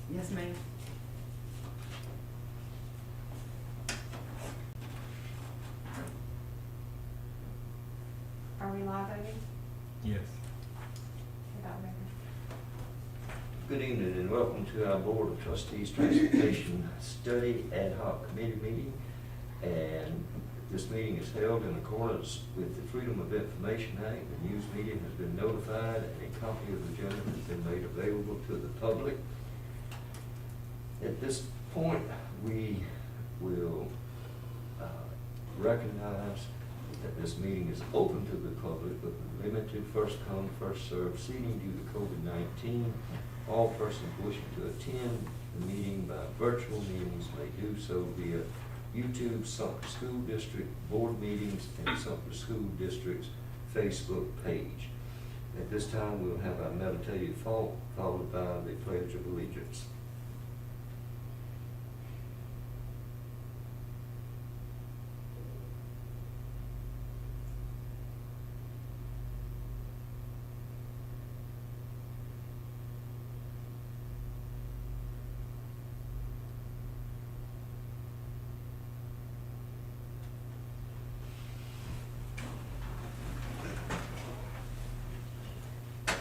Yes, ma'am. Are we live voting? Yes. About record? Good evening and welcome to our Board of Trustees Transportation Study Ad Hoc Committee meeting. And this meeting is held in accordance with the Freedom of Information Act. The news media has been notified and a copy of the agenda has been made available to the public. At this point, we will recognize that this meeting is open to the public, but with limited first come, first served seating due to COVID-19. All persons wishing to attend the meeting by virtual means may do so via YouTube, Sumter School District Board Meetings, and Sumter School District's Facebook page. At this time, we'll have our meditative followed by the Pledge of Allegiance.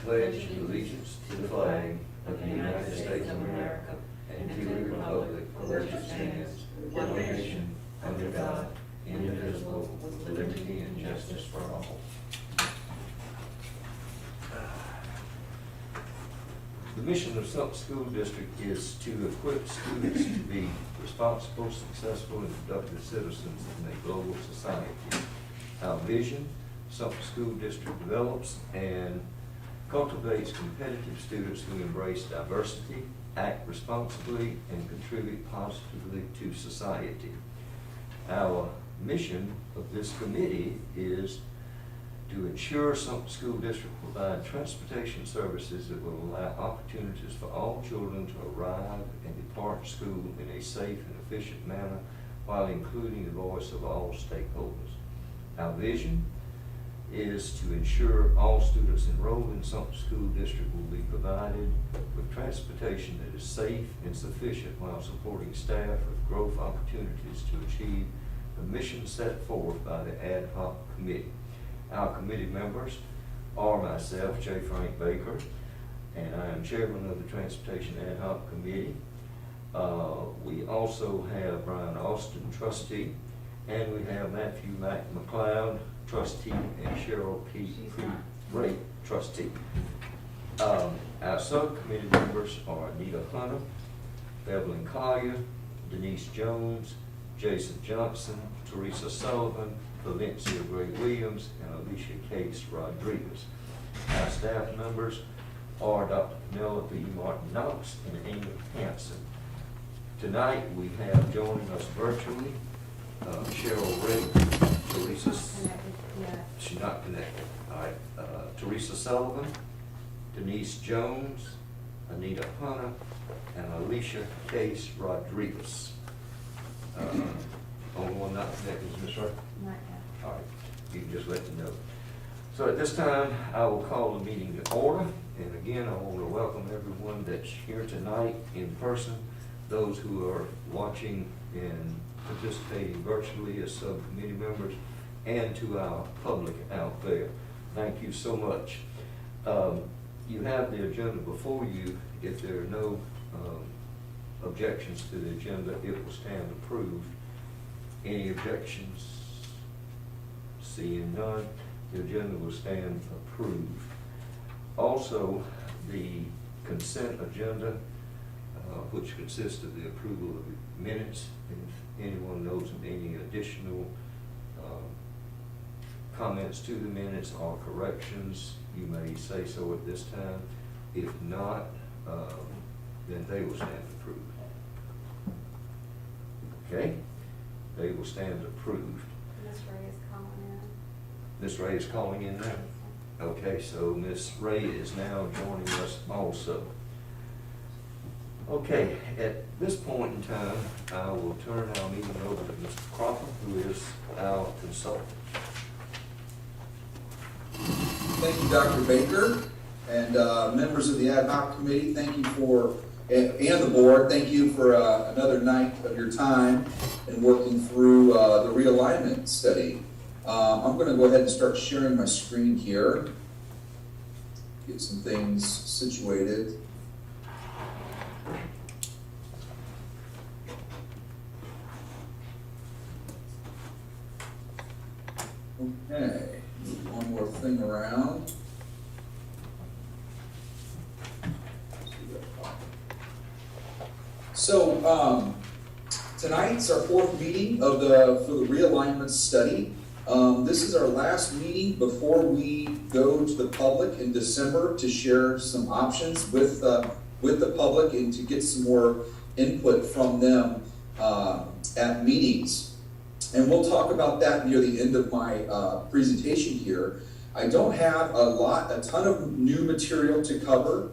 Pledge allegiance to the flag of the United States of America and to the republic for which it stands, one nation, under God, indivisible, with liberty and justice for all. The mission of Sumter School District is to equip students to be responsible, successful, and productive citizens in a global society. Our vision, Sumter School District develops and cultivates competitive students who embrace diversity, act responsibly, and contribute positively to society. Our mission of this committee is to ensure Sumter School District provide transportation services that will allow opportunities for all children to arrive and depart school in a safe and efficient manner while including the voice of all stakeholders. Our vision is to ensure all students enrolled in Sumter School District will be provided with transportation that is safe and sufficient while supporting staff with growth opportunities to achieve the mission set forth by the ad hoc committee. Our committee members are myself, J. Frank Baker, and I am chairman of the Transportation Ad Hoc Committee. We also have Brian Austin, trustee, and we have Matthew McLeod, trustee, and Cheryl P. Ray, trustee. Our subcommittee members are Anita Hunter, Evelyn Collier, Denise Jones, Jason Johnson, Teresa Sullivan, Valencia Gray Williams, and Alicia Case Rodriguez. Our staff members are Dr. Penelope Martin Knox and Amy Hanson. Tonight we have joining us virtually Cheryl Ray, Teresa. Yeah. She's not connected. All right. Teresa Sullivan, Denise Jones, Anita Hunter, and Alicia Case Rodriguez. Only one not connected is Ms. Ray? Not yet. All right, you can just let me know. So at this time, I will call the meeting to order. And again, I want to welcome everyone that's here tonight in person, those who are watching and participating virtually as subcommittee members, and to our public out there. Thank you so much. You have the agenda before you. If there are no objections to the agenda, it will stand approved. Any objections? Seeing none, the agenda will stand approved. Also, the consent agenda, which consists of the approval of the minutes. If anyone knows of any additional comments to the minutes or corrections, you may say so at this time. If not, then they will stand approved. Okay? They will stand approved. Ms. Ray is calling in. Ms. Ray is calling in now? Okay, so Ms. Ray is now joining us also. Okay, at this point in time, I will turn our meeting over to Mr. Cropper, who is our consultant. Thank you, Dr. Baker, and members of the Ad Hoc Committee. Thank you for and the board, thank you for another night of your time in working through the realignment study. I'm going to go ahead and start sharing my screen here. Get some things situated. Okay, move one more thing around. So tonight's our fourth meeting for the realignment study. This is our last meeting before we go to the public in December to share some options with the public and to get some more input from them at meetings. And we'll talk about that near the end of my presentation here. I don't have a ton of new material to cover.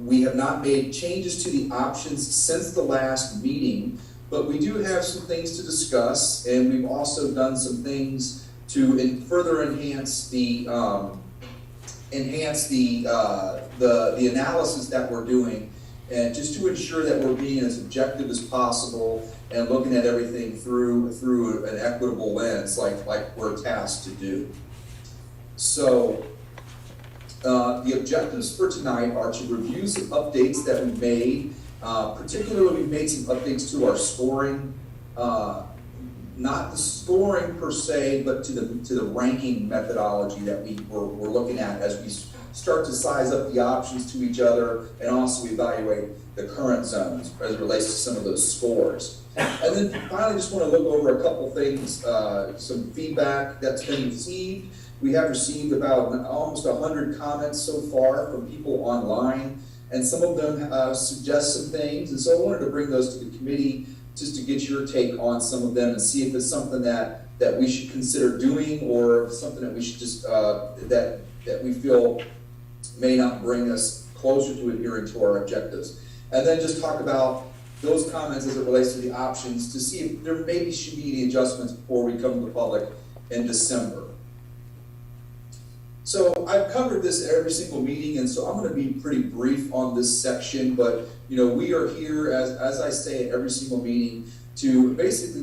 We have not made changes to the options since the last meeting, but we do have some things to discuss, and we've also done some things to further enhance the analysis that we're doing, and just to ensure that we're being as objective as possible and looking at everything through an equitable lens, like we're tasked to do. So the objectives for tonight are to review some updates that we made. Particularly, we've made some updates to our scoring, not the scoring per se, but to the ranking methodology that we're looking at as we start to size up the options to each other and also evaluate the current zones as it relates to some of those scores. And then finally, just want to look over a couple things, some feedback that's been received. We have received about almost 100 comments so far from people online, and some of them suggest some things. And so I wanted to bring those to the committee just to get your take on some of them and see if it's something that we should consider doing, or something that we should just, that we feel may not bring us closer to adhering to our objectives. And then just talk about those comments as it relates to the options to see if there maybe should be any adjustments before we come to the public in December. So I've covered this at every single meeting, and so I'm going to be pretty brief on this section, but we are here, as I say at every single meeting, to basically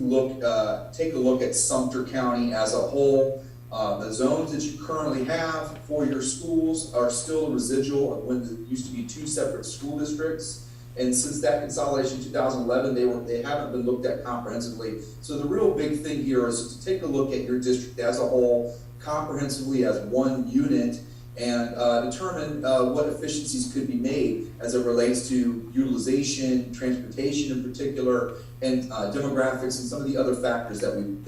take a look at Sumter County as a whole. The zones that you currently have for your schools are still a residual of when there used to be two separate school districts. And since that consolidation in 2011, they haven't been looked at comprehensively. So the real big thing here is to take a look at your district as a whole, comprehensively as one unit, and determine what efficiencies could be made as it relates to utilization, transportation in particular, and demographics and some of the other factors that we've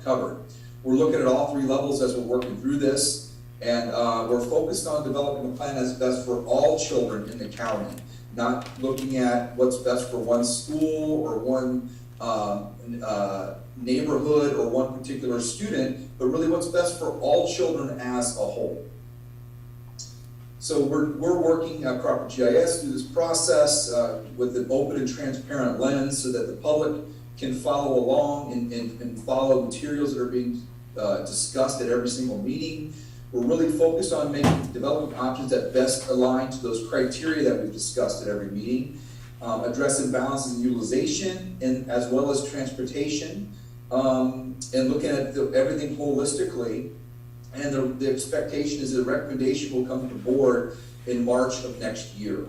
covered. We're looking at all three levels as we're working through this, and we're focused on developing a plan that's best for all children in the county, not looking at what's best for one school or one neighborhood or one particular student, but really what's best for all children as a whole. So we're working at Cropper GIS through this process with an open and transparent lens so that the public can follow along and follow materials that are being discussed at every single meeting. We're really focused on developing options that best align to those criteria that we've discussed at every meeting, addressing balances in utilization and as well as transportation, and looking at everything holistically. And the expectation is that the recommendation will come to the board in March of next year.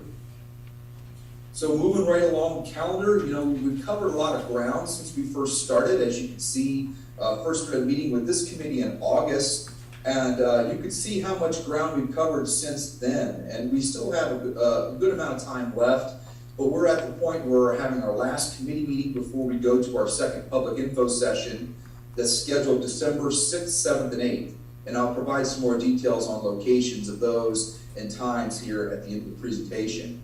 So moving right along the calendar, we've covered a lot of ground since we first started. As you can see, first started meeting with this committee in August, and you can see how much ground we've covered since then. And we still have a good amount of time left, but we're at the point where we're having our last committee meeting before we go to our second public info session that's scheduled December 6th, 7th, and 8th. And I'll provide some more details on locations of those and times here at the end of the presentation.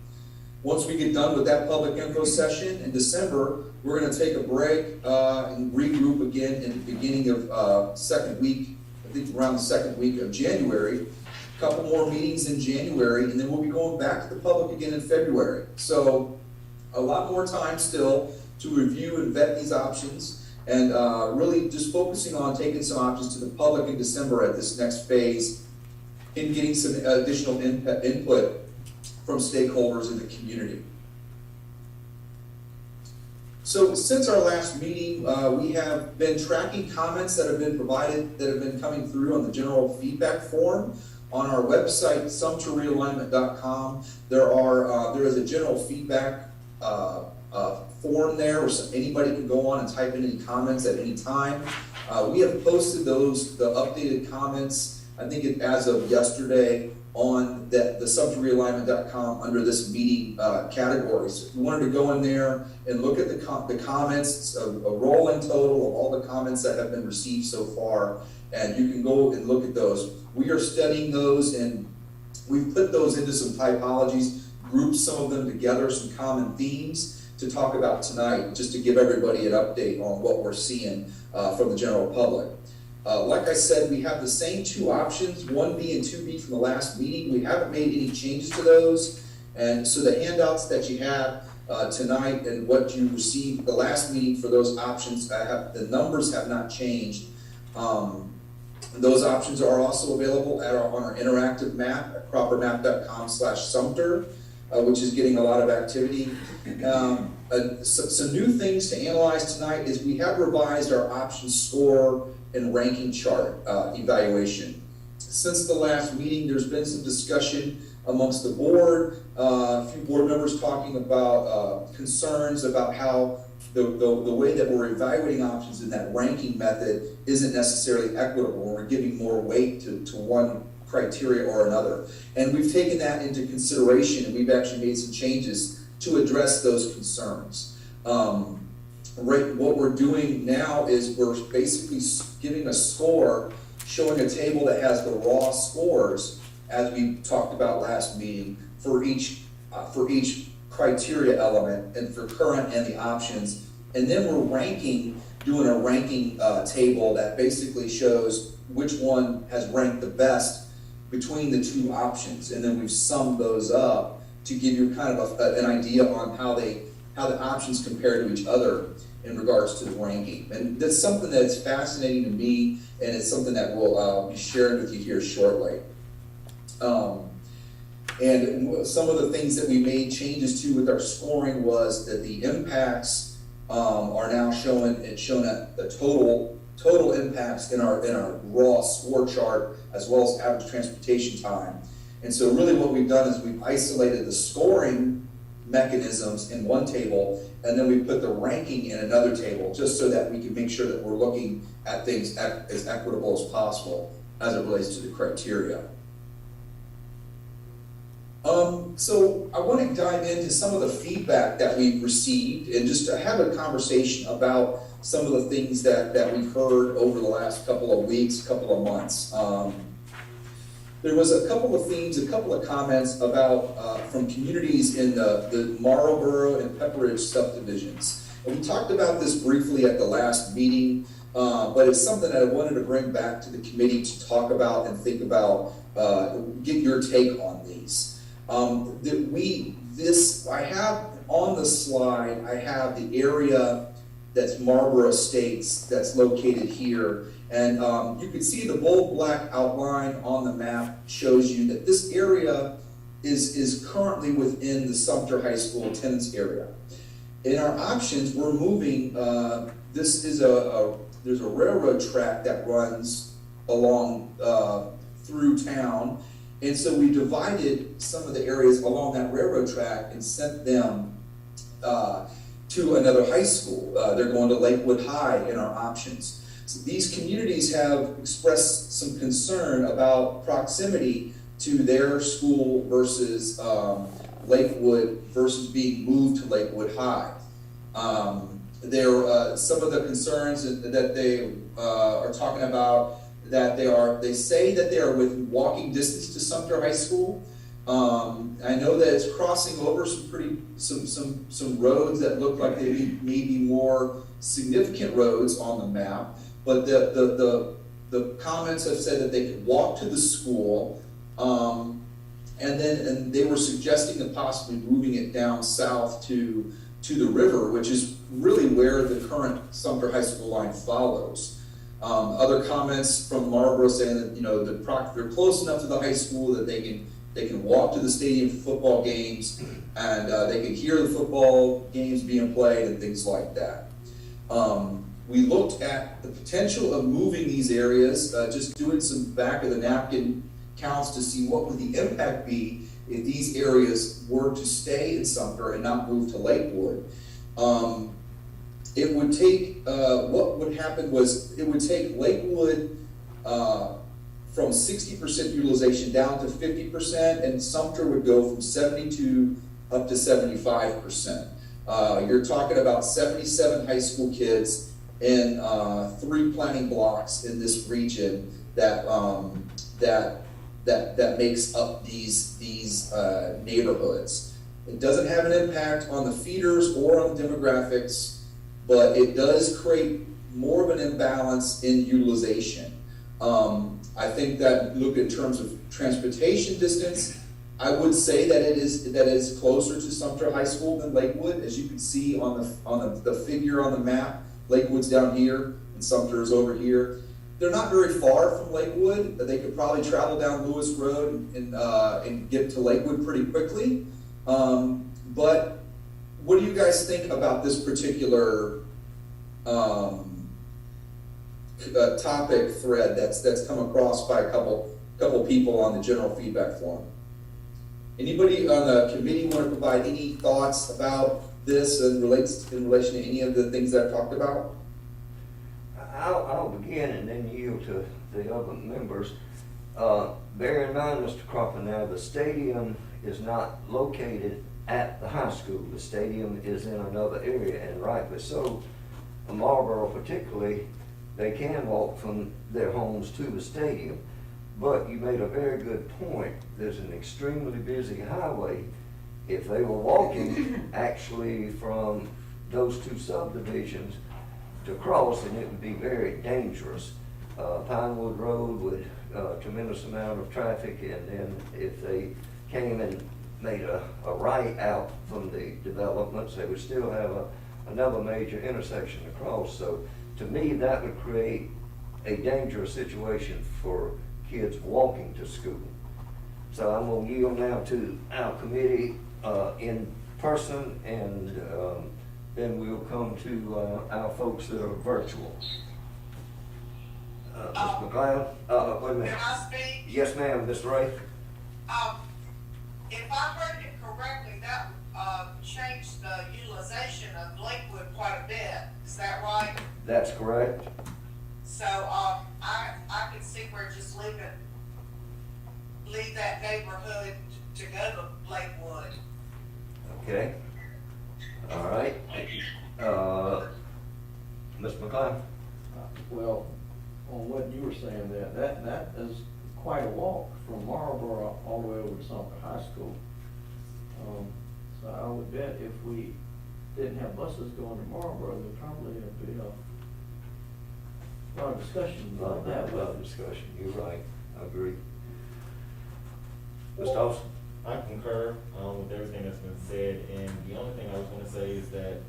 Once we get done with that public info session in December, we're going to take a break and regroup again in the beginning of second week, I think around the second week of January. A couple more meetings in January, and then we'll be going back to the public again in February. So a lot more time still to review and vet these options, and really just focusing on taking some options to the public in December at this next phase, and getting some additional input from stakeholders in the community. So since our last meeting, we have been tracking comments that have been provided, that have been coming through on the general feedback form. On our website, sumterrealignment.com, there is a general feedback form there where anybody can go on and type in any comments at any time. We have posted the updated comments, I think as of yesterday, on the sumterrealignment.com under this meeting category. So if you wanted to go in there and look at the comments, it's a rolling total of all the comments that have been received so far, and you can go and look at those. We are studying those, and we've put those into some typologies, grouped some of them together, some common themes to talk about tonight, just to give everybody an update on what we're seeing from the general public. Like I said, we have the same two options, 1B and 2B from the last meeting. We haven't made any changes to those. And so the handouts that you have tonight and what you received the last meeting for those options, the numbers have not changed. Those options are also available on our interactive map at croppermap.com/Sumter, which is getting a lot of activity. Some new things to analyze tonight is we have revised our option score and ranking chart evaluation. Since the last meeting, there's been some discussion amongst the board, a few board members talking about concerns about how the way that we're evaluating options in that ranking method isn't necessarily equitable, and we're giving more weight to one criteria or another. And we've taken that into consideration, and we've actually made some changes to address those concerns. What we're doing now is we're basically giving a score, showing a table that has the raw scores, as we talked about last meeting, for each criteria element and for current and the options. And then we're doing a ranking table that basically shows which one has ranked the best between the two options. And then we've summed those up to give you kind of an idea on how the options compare to each other in regards to the ranking. And that's something that's fascinating to me, and it's something that we'll be sharing with you here shortly. And some of the things that we made changes to with our scoring was that the impacts are now shown at the total impacts in our raw score chart, as well as average transportation time. And so really what we've done is we've isolated the scoring mechanisms in one table, and then we put the ranking in another table, just so that we can make sure that we're looking at things as equitable as possible as it relates to the criteria. So I want to dive into some of the feedback that we've received and just to have a conversation about some of the things that we've heard over the last couple of weeks, couple of months. There was a couple of themes, a couple of comments about from communities in the Marlboro and Pepperidge subdivisions. And we talked about this briefly at the last meeting, but it's something that I wanted to bring back to the committee to talk about and think about, get your take on these. I have on the slide, I have the area that's Marlboro Estates that's located here. And you can see the bold black outline on the map shows you that this area is currently within the Sumter High School attendance area. In our options, we're moving, there's a railroad track that runs along through town. And so we divided some of the areas along that railroad track and sent them to another high school. They're going to Lakewood High in our options. So these communities have expressed some concern about proximity to their school versus Lakewood versus being moved to Lakewood High. Some of the concerns that they are talking about, that they say that they are within walking distance to Sumter High School. I know that it's crossing over some roads that look like they may be more significant roads on the map, but the comments have said that they could walk to the school, and they were suggesting that possibly moving it down south to the river, which is really where the current Sumter High School line follows. Other comments from Marlboro saying that they're close enough to the high school that they can They can walk to the stadium for football games, and they can hear the football games being played and things like that. We looked at the potential of moving these areas, just doing some back of the napkin counts to see what would the impact be if these areas were to stay in Sumter and not move to Lakewood. It would take, what would happen was, it would take Lakewood from 60% utilization down to 50%, and Sumter would go from 72 up to 75%. You're talking about 77 high school kids in 3 planning blocks in this region that makes up these neighborhoods. It doesn't have an impact on the feeders or on the demographics, but it does create more of an imbalance in utilization. I think that look in terms of transportation distance, I would say that it is closer to Sumter High School than Lakewood. As you can see on the figure on the map, Lakewood's down here and Sumter is over here. They're not very far from Lakewood. They could probably travel down Lewis Road and get to Lakewood pretty quickly. But what do you guys think about this particular topic thread that's come across by a couple people on the general feedback forum? Anybody on the committee want to provide any thoughts about this in relation to any of the things that I've talked about? I'll begin and then yield to the other members. Bear in mind, Mr. Crawford, now the stadium is not located at the high school. The stadium is in another area, and rightly so. Marlboro particularly, they can walk from their homes to the stadium. But you made a very good point. There's an extremely busy highway. If they were walking actually from those 2 subdivisions to cross, and it would be very dangerous. Pinewood Road with a tremendous amount of traffic, and then if they came and made a right out from the developments, they would still have another major intersection to cross. So to me, that would create a dangerous situation for kids walking to school. So I'm going to yield now to our committee in person, and then we'll come to our folks that are virtual. Ms. McLeod, wait a minute. Can I speak? Yes, ma'am, Ms. Ray. If I heard it correctly, that changed the utilization of Lakewood quite a bit. Is that right? That's correct. So I could see where just leave that neighborhood to go to Lakewood. Okay. All right. Ms. McLeod. Well, on what you were saying there, that is quite a walk from Marlboro all the way over to Sumter High School. So I would bet if we didn't have buses going to Marlboro, there'd probably be a lot of discussion about that. A lot of discussion, you're right, I agree. Ms. Dawson? I concur with everything that's been said, and the only thing I was going to say is that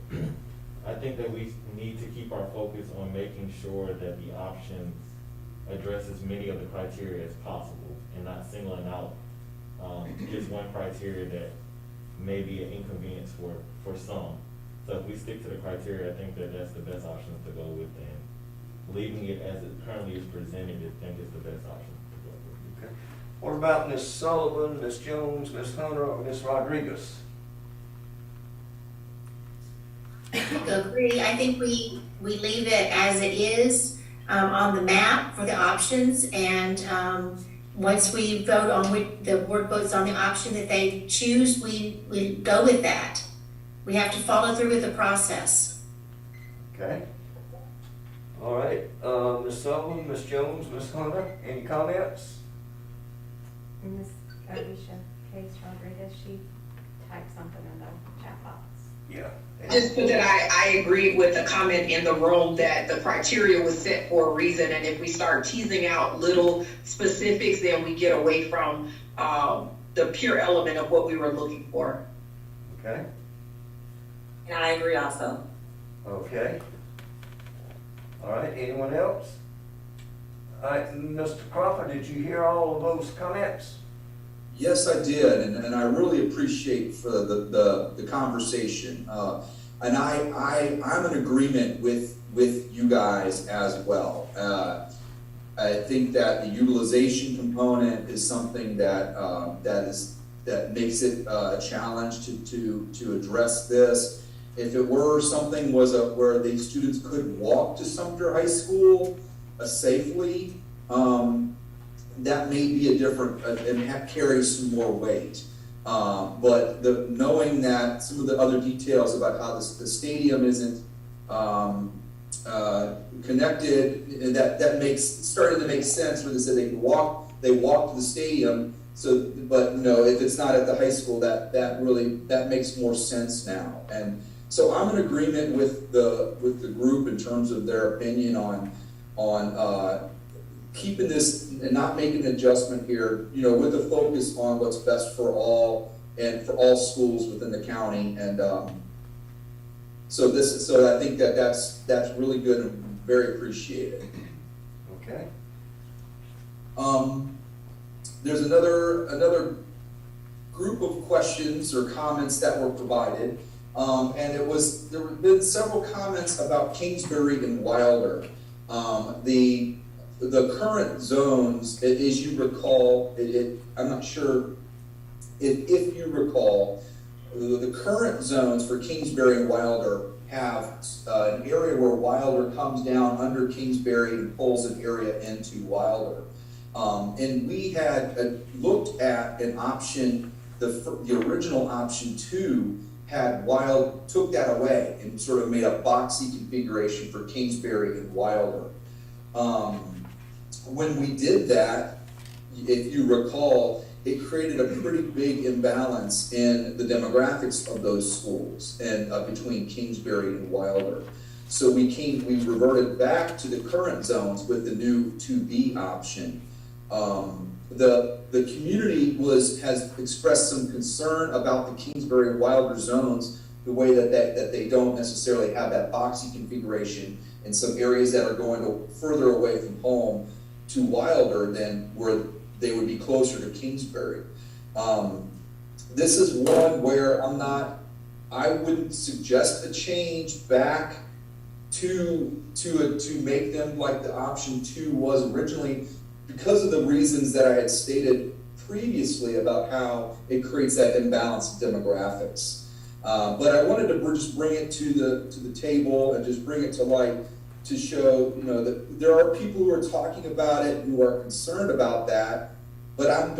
I think that we need to keep our focus on making sure that the options address as many of the criteria as possible, and not singling out just one criteria that may be an inconvenience for some. So if we stick to the criteria, I think that that's the best option to go with, and leaving it as it currently is presented, I think is the best option to go with. Okay. What about Ms. Sullivan, Ms. Jones, Ms. Hunter, or Ms. Rodriguez? Agree. I think we leave it as it is on the map for the options, and once we vote on the board votes on the option that they choose, we go with that. We have to follow through with the process. Okay. All right. Ms. Sullivan, Ms. Jones, Ms. Hunter, any comments? Ms. Alicia Case Rodriguez, she typed something in the chat box. Yeah. Just put that I agree with the comment in the room that the criteria was set for a reason, and if we start teasing out little specifics, then we get away from the pure element of what we were looking for. Okay. And I agree also. Okay. All right, anyone else? All right, Mr. Crawford, did you hear all of those comments? Yes, I did, and I really appreciate for the conversation. And I'm in agreement with you guys as well. I think that the utilization component is something that that makes it a challenge to address this. If it were something where the students could walk to Sumter High School safely, that may be a different and carry some more weight. But knowing that some of the other details about how the stadium isn't connected, and that started to make sense when they said they walk to the stadium. So, but if it's not at the high school, that makes more sense now. And so I'm in agreement with the group in terms of their opinion on keeping this and not making an adjustment here, with a focus on what's best for all and for all schools within the county. And so I think that's really good and very appreciated. Okay. There's another group of questions or comments that were provided, and there have been several comments about Kingsbury and Wilder. The current zones, as you recall, I'm not sure if you recall, the current zones for Kingsbury and Wilder have an area where Wilder comes down under Kingsbury and pulls an area into Wilder. And we had looked at an option, the original option 2 took that away and sort of made a boxy configuration for Kingsbury and Wilder. When we did that, if you recall, it created a pretty big imbalance in the demographics of those schools and between Kingsbury and Wilder. So we reverted back to the current zones with the new 2B option. The community has expressed some concern about the Kingsbury and Wilder zones, the way that they don't necessarily have that boxy configuration in some areas that are going further away from home to Wilder than where they would be closer to Kingsbury. This is one where I wouldn't suggest a change back to make them like the option 2 was originally, because of the reasons that I had stated previously about how it creates that imbalance in demographics. But I wanted to just bring it to the table and just bring it to light to show, that there are people who are talking about it, who are concerned about that, but I'm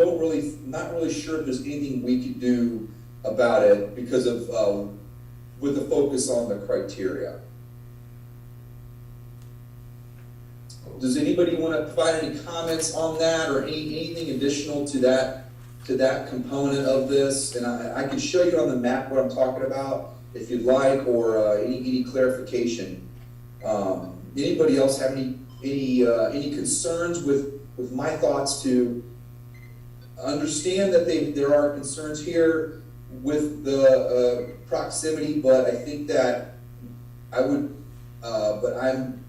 not really sure if there's anything we could do about it because of with the focus on the criteria. Does anybody want to provide any comments on that or anything additional to that component of this? And I can show you on the map what I'm talking about if you'd like, or any clarification. Anybody else have any concerns with my thoughts? To understand that there are concerns here with the proximity, but I think that but I'm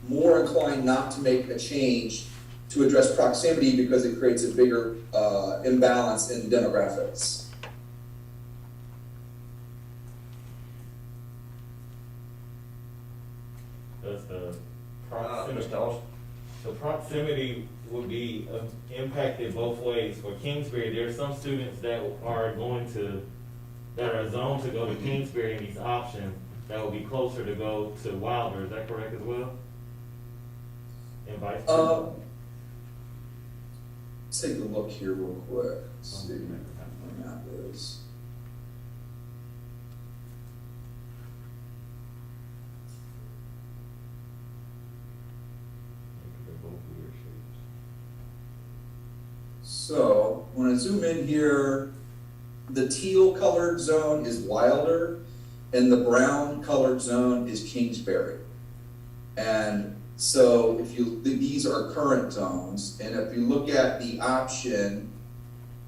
more inclined not to make a change to address proximity because it creates a bigger imbalance in demographics. Does the proximity would be impacted both ways. For Kingsbury, there are some students that are zoned to go to Kingsbury in these options that will be closer to go to Wilder. Is that correct as well? And vice versa? Let's take a look here real quick. Let's see what my map is. So when I zoom in here, the teal colored zone is Wilder and the brown colored zone is Kingsbury. And so these are current zones, and if you look at the option,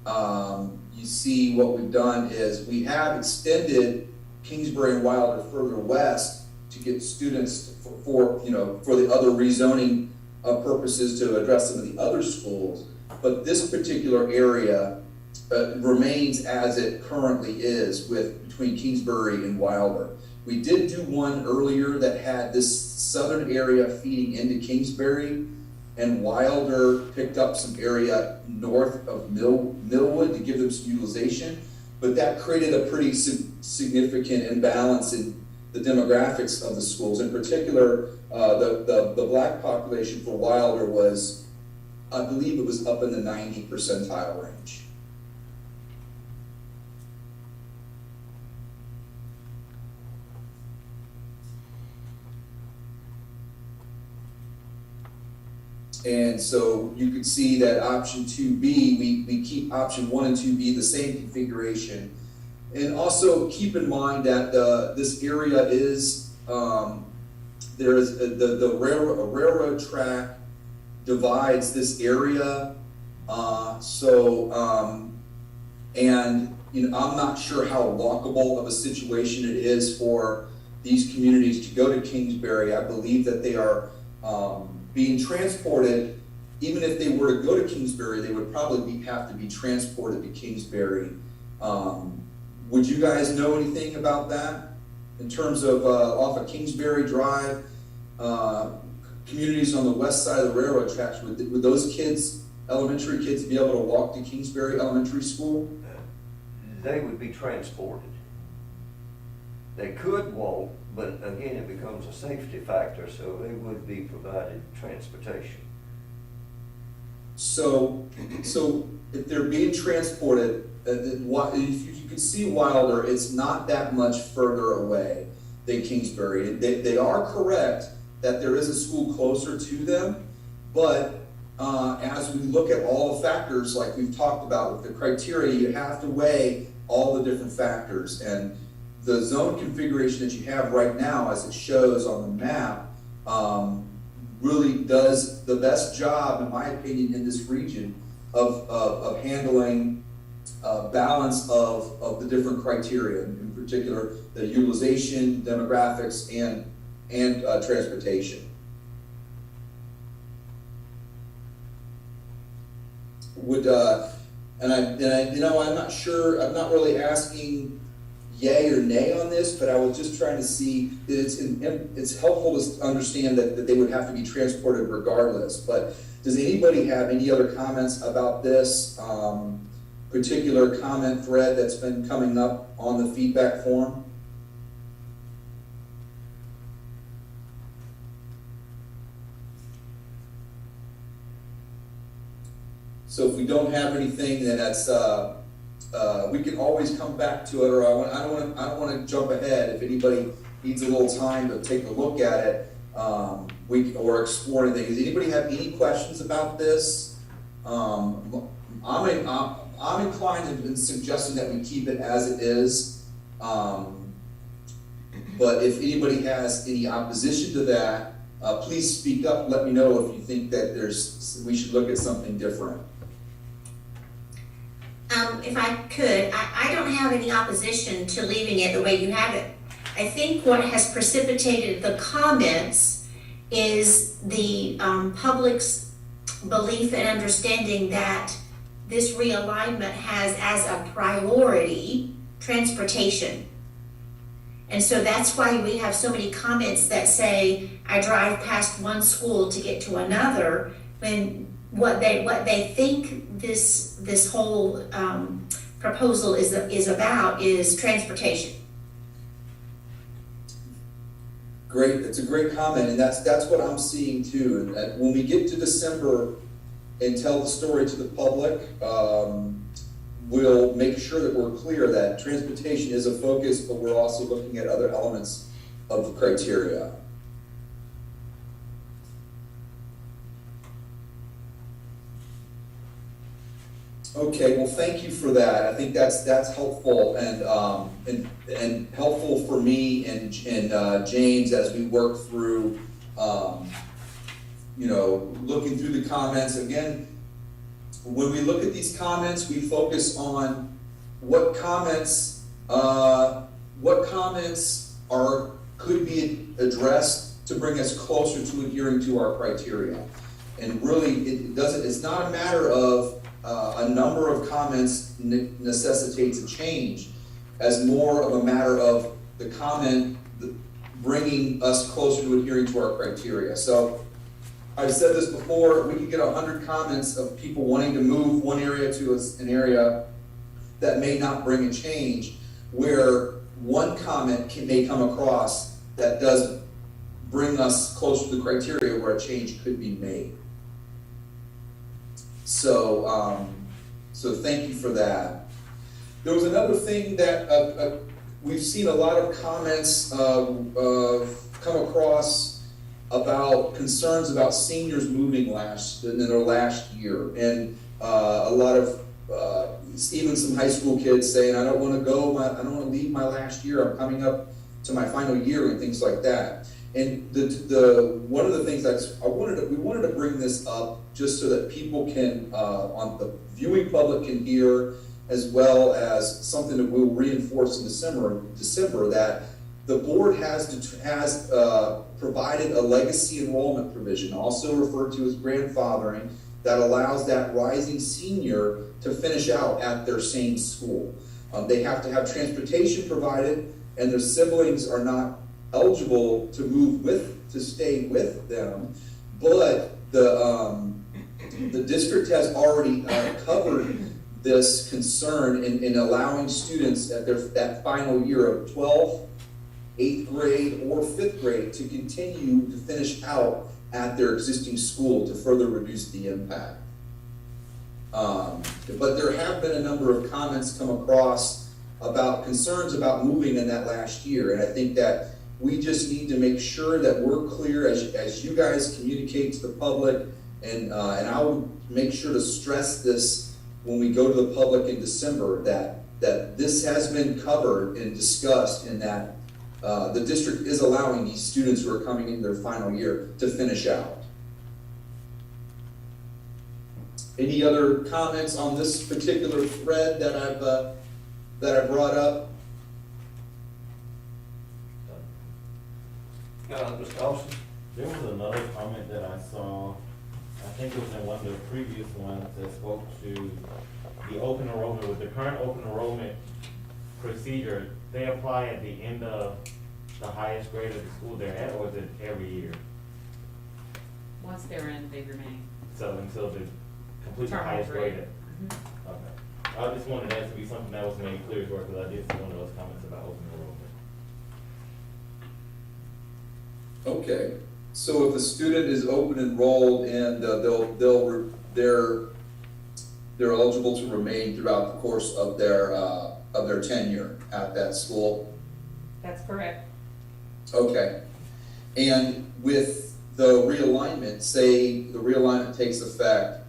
you see what we've done is we have extended Kingsbury and Wilder further west to get students for the other rezoning purposes to address some of the other schools. But this particular area remains as it currently is between Kingsbury and Wilder. We did do one earlier that had this southern area feeding into Kingsbury, and Wilder picked up some area north of Millwood to give them some utilization, but that created a pretty significant imbalance in the demographics of the schools. In particular, the black population for Wilder was, I believe it was up in the 90 percentile range. And so you could see that option 2B, we keep option 1 and 2B the same configuration. And also keep in mind that this area is, there is the railroad track divides this area. And you know, I'm not sure how walkable of a situation it is for these communities to go to Kingsbury. I believe that they are being transported. Even if they were to go to Kingsbury, they would probably have to be transported to Kingsbury. Would you guys know anything about that in terms of off of Kingsbury Drive, communities on the west side of the railroad tracks? Would those kids, elementary kids, be able to walk to Kingsbury Elementary School? They would be transported. They could walk, but again, it becomes a safety factor, so they would be provided transportation. So if they're being transported, if you can see Wilder, it's not that much further away than Kingsbury. They are correct that there is a school closer to them, but as we look at all the factors like we've talked about with the criteria, you have to weigh all the different factors. And the zone configuration that you have right now, as it shows on the map, really does the best job, in my opinion, in this region of handling balance of the different criteria, in particular the utilization, demographics, and transportation. I'm not sure. I'm not really asking yay or nay on this, but I was just trying to see that it's helpful to understand that they would have to be transported regardless. But does anybody have any other comments about this particular comment thread that's been coming up on the feedback form? So if we don't have anything, then that's we can always come back to it. Or I don't want to jump ahead. If anybody needs a little time to take a look at it, or explore anything. Does anybody have any questions about this? I'm inclined in suggesting that we keep it as it is. But if anybody has any opposition to that, please speak up. Let me know if you think that we should look at something different. If I could, I don't have any opposition to leaving it the way you have it. I think what has precipitated the comments is the public's belief and understanding that this realignment has as a priority transportation. And so that's why we have so many comments that say, I drive past one school to get to another, when what they think this whole proposal is about is transportation. Great, it's a great comment, and that's what I'm seeing too. And when we get to December and tell the story to the public, we'll make sure that we're clear that transportation is a focus, but we're also looking at other elements of the criteria. Okay, well, thank you for that. I think that's helpful and helpful for me and James as we work through, looking through the comments. Again, when we look at these comments, we focus on what comments could be addressed to bring us closer to adhering to our criteria. And really, it's not a matter of a number of comments necessitates a change as more of a matter of the comment bringing us closer to adhering to our criteria. So I've said this before, we could get 100 comments of people wanting to move one area to an area that may not bring a change, where one comment may come across that does bring us closer to the criteria where a change could be made. So, so thank you for that. There was another thing that we've seen a lot of comments come across about concerns about seniors moving in their last year, and a lot of even some high school kids saying, I don't want to leave my last year. I'm coming up to my final year and things like that. And one of the things we wanted to bring this up just so that people can, on the viewing public can hear, as well as something that we'll reinforce in December, that the board has provided a legacy enrollment provision, also referred to as grandfathering, that allows that rising senior to finish out at their same school. They have to have transportation provided, and their siblings are not eligible to stay with them, but the district has already covered this concern in allowing students at that final year of 12th, 8th grade, or 5th grade to continue to finish out at their existing school to further reduce the impact. But there have been a number of comments come across about concerns about moving in that last year, and I think that we just need to make sure that we're clear as you guys communicate to the public, and I will make sure to stress this when we go to the public in December, that this has been covered and discussed, and that the district is allowing these students who are coming in their final year to finish out. Any other comments on this particular thread that I brought up? Mr. Austin? There was another comment that I saw, I think it was in one of the previous ones, that spoke to the open enrollment. With the current open enrollment procedure, they apply at the end of the highest grade of the school they're at, or is it every year? Once they're in, they remain. So until they complete the Terminal highest grade. grade? Okay. I just wanted that to be something that was made clear to her, because I did see one of those comments about open enrollment. Okay, so if a student is open enrolled and they're eligible to remain throughout the course of their tenure at that school? That's correct. Okay, and with the realignment, say the realignment takes effect,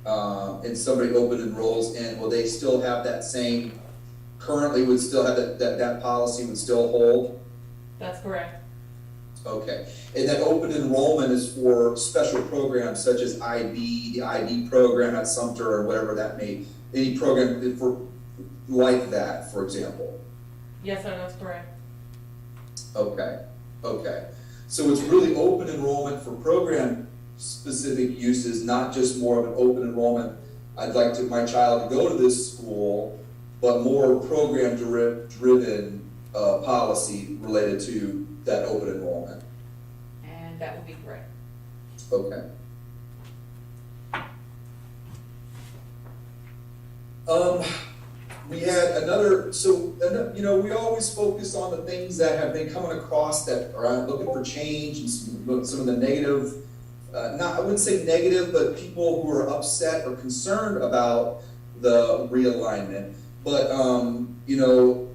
and somebody open enrolls in, will they still have that same, currently would still have that policy would still hold? That's correct. Okay, and that open enrollment is for special programs such as the IB program at Sumter, or whatever that may, any program for like that, for example? Yes, sir, that's correct. Okay, okay. So it's really open enrollment for program specific uses, not just more of an open enrollment, I'd like my child to go to this school, but more program driven policy related to that open enrollment. And that would be correct. Okay. We had another, we always focus on the things that have been coming across that are looking for change, and some of the negative, I wouldn't say negative, but people who are upset or concerned about the realignment. But,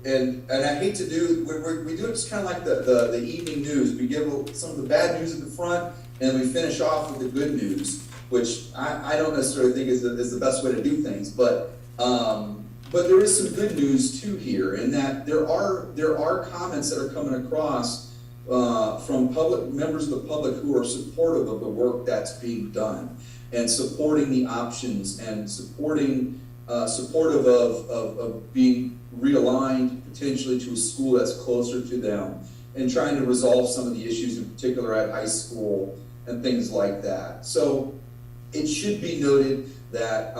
and I hate to do, we do it just kind of like the evening news. We give some of the bad news at the front, and we finish off with the good news, which I don't necessarily think is the best way to do things. But there is some good news too here, in that there are comments that are coming across from members of the public who are supportive of the work that's being done, and supporting the options, and supportive of being realigned potentially to a school that's closer to them, and trying to resolve some of the issues in particular at high school and things like that. So it should be noted that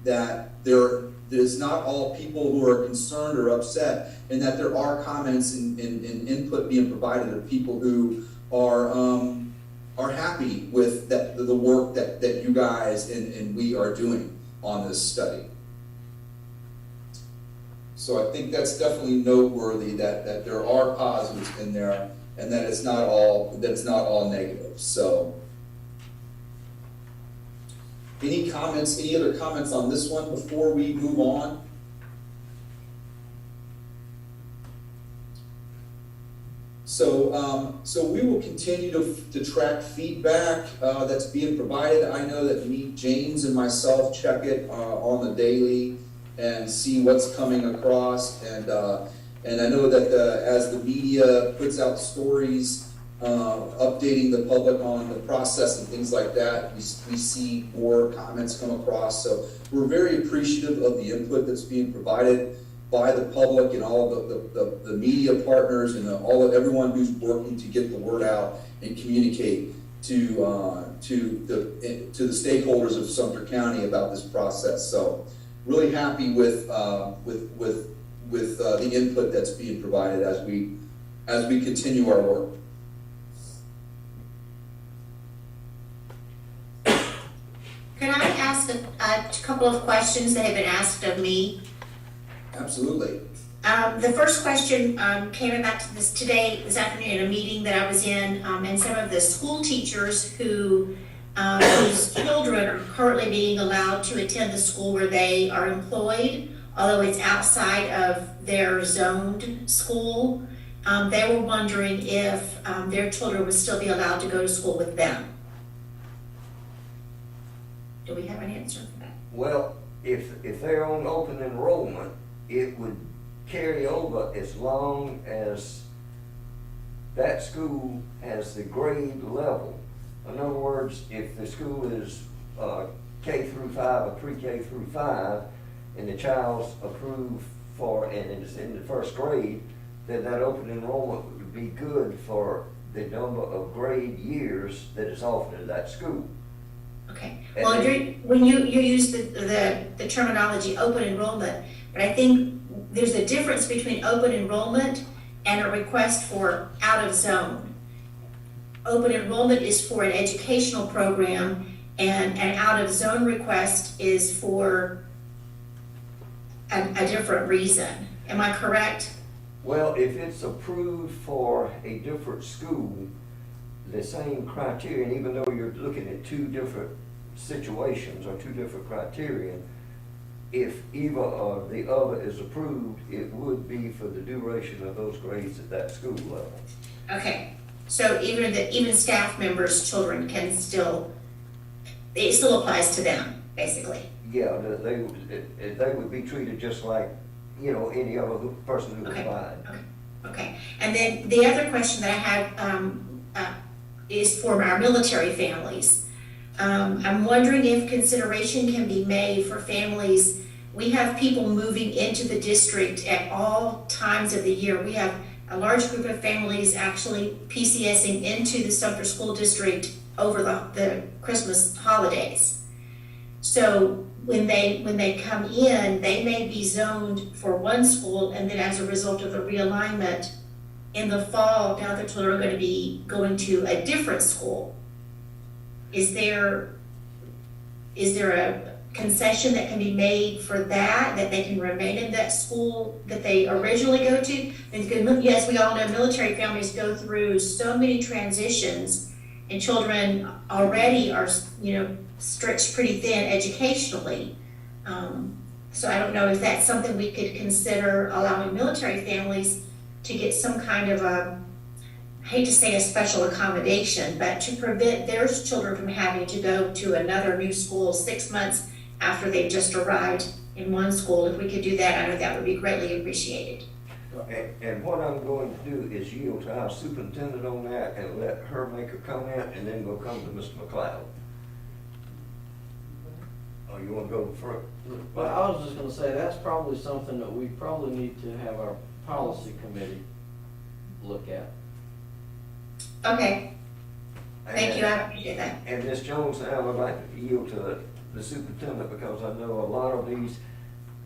that there's not all people who are concerned or upset, and that there are comments and input being provided of people who are happy with the work that you guys and we are doing on this study. So I think that's definitely noteworthy that there are positives in there, and that it's not all negative. So, any other comments on this one before we move on? So we will continue to track feedback that's being provided. I know that James and myself check it on the daily and see what's coming across. And I know that as the media puts out stories updating the public on the process and things like that, we see more comments come across. So we're very appreciative of the input that's being provided by the public and all of the media partners and everyone who's working to get the word out and communicate to the stakeholders of Sumter County about this process. So really happy with the input that's being provided as we continue our work. Can I ask a couple of questions that have been asked of me? Absolutely. The first question came about to this afternoon in a meeting that I was in, and some of the school teachers whose children are currently being allowed to attend the school where they are employed, although it's outside of their zoned school. They were wondering if their children would still be allowed to go to school with them. Do we have an answer for that? Well, if they're on open enrollment, it would carry over as long as that school has the grade level. In other words, if the school is K through 5 or pre-K through 5, and the child's approved for, and it's in the first grade, then that open enrollment would be good for the number of grade years that is offered at that school. Okay, And well, then- when you use the terminology open enrollment, but I think there's a difference between open enrollment and a request for out of zone. Open enrollment is for an educational program, and an out of zone request is for a different reason. Am I correct? Well, if it's approved for a different school, the same criteria, and even though you're looking at two different situations or two different criteria, if either or the other is approved, it would be for the duration of those grades at that school level. Okay, so even staff members' children can still, it still applies to them, basically. Yeah, they would be treated just like, any other person who Okay. applied. Okay, and then the other question that I have is for our military families. I'm wondering if consideration can be made for families. We have people moving into the district at all times of the year. We have a large group of families actually PCSing into the Sumter School District over the Christmas holidays. So when they come in, they may be zoned for one school, and then as a result of the realignment, in the fall, now the children are going to be going to a different school. Is there a concession that can be made for that they can remain in that school that they originally go to? And yes, we all know military families go through so many transitions, and children already are, stretched pretty thin educationally. So I don't know if that's something we could consider, allowing military families to get some kind of I hate to say a special accommodation, but to prevent their children from having to go to another new school 6 months after they've just arrived in one school. If we could do that, I know that would be greatly appreciated. And what I'm going to do is yield to our superintendent on that and let her make a comment, and then we'll come to Mr. McLeod. Oh, you want to go for it? But I was just gonna say, that's probably something that we probably need to have our policy committee look at. Okay, thank you, I appreciate that. And Ms. Jones, I would like to yield to the superintendent, because I know a lot of these,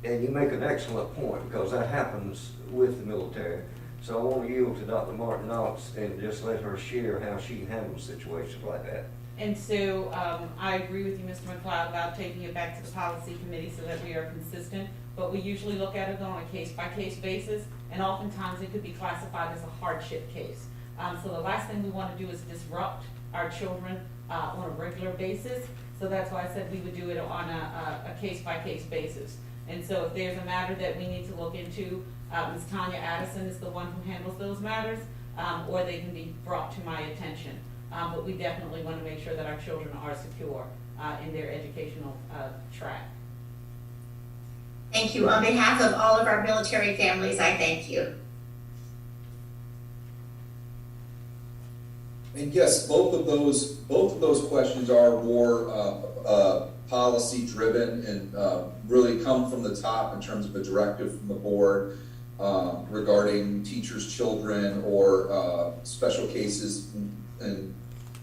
and you make an excellent point, because that happens with the military. So I want to yield to Dr. Martin Knox and just let her share how she handles situations like that. And so, I agree with you, Mr. McLeod, about taking it back to the policy committee so that we are consistent. But we usually look at it on a case-by-case basis, and oftentimes it could be classified as a hardship case. So the last thing we want to do is disrupt our children on a regular basis. So that's why I said we would do it on a case-by-case basis. And so if there's a matter that we need to look into, Ms. Tanya Addison is the one who handles those matters, or they can be brought to my attention. But we definitely want to make sure that our children are secure in their educational track. Thank you. On behalf of all of our military families, I thank you. And yes, both of those questions are more policy driven and really come from the top in terms of a directive from the board regarding teachers' children or special cases and,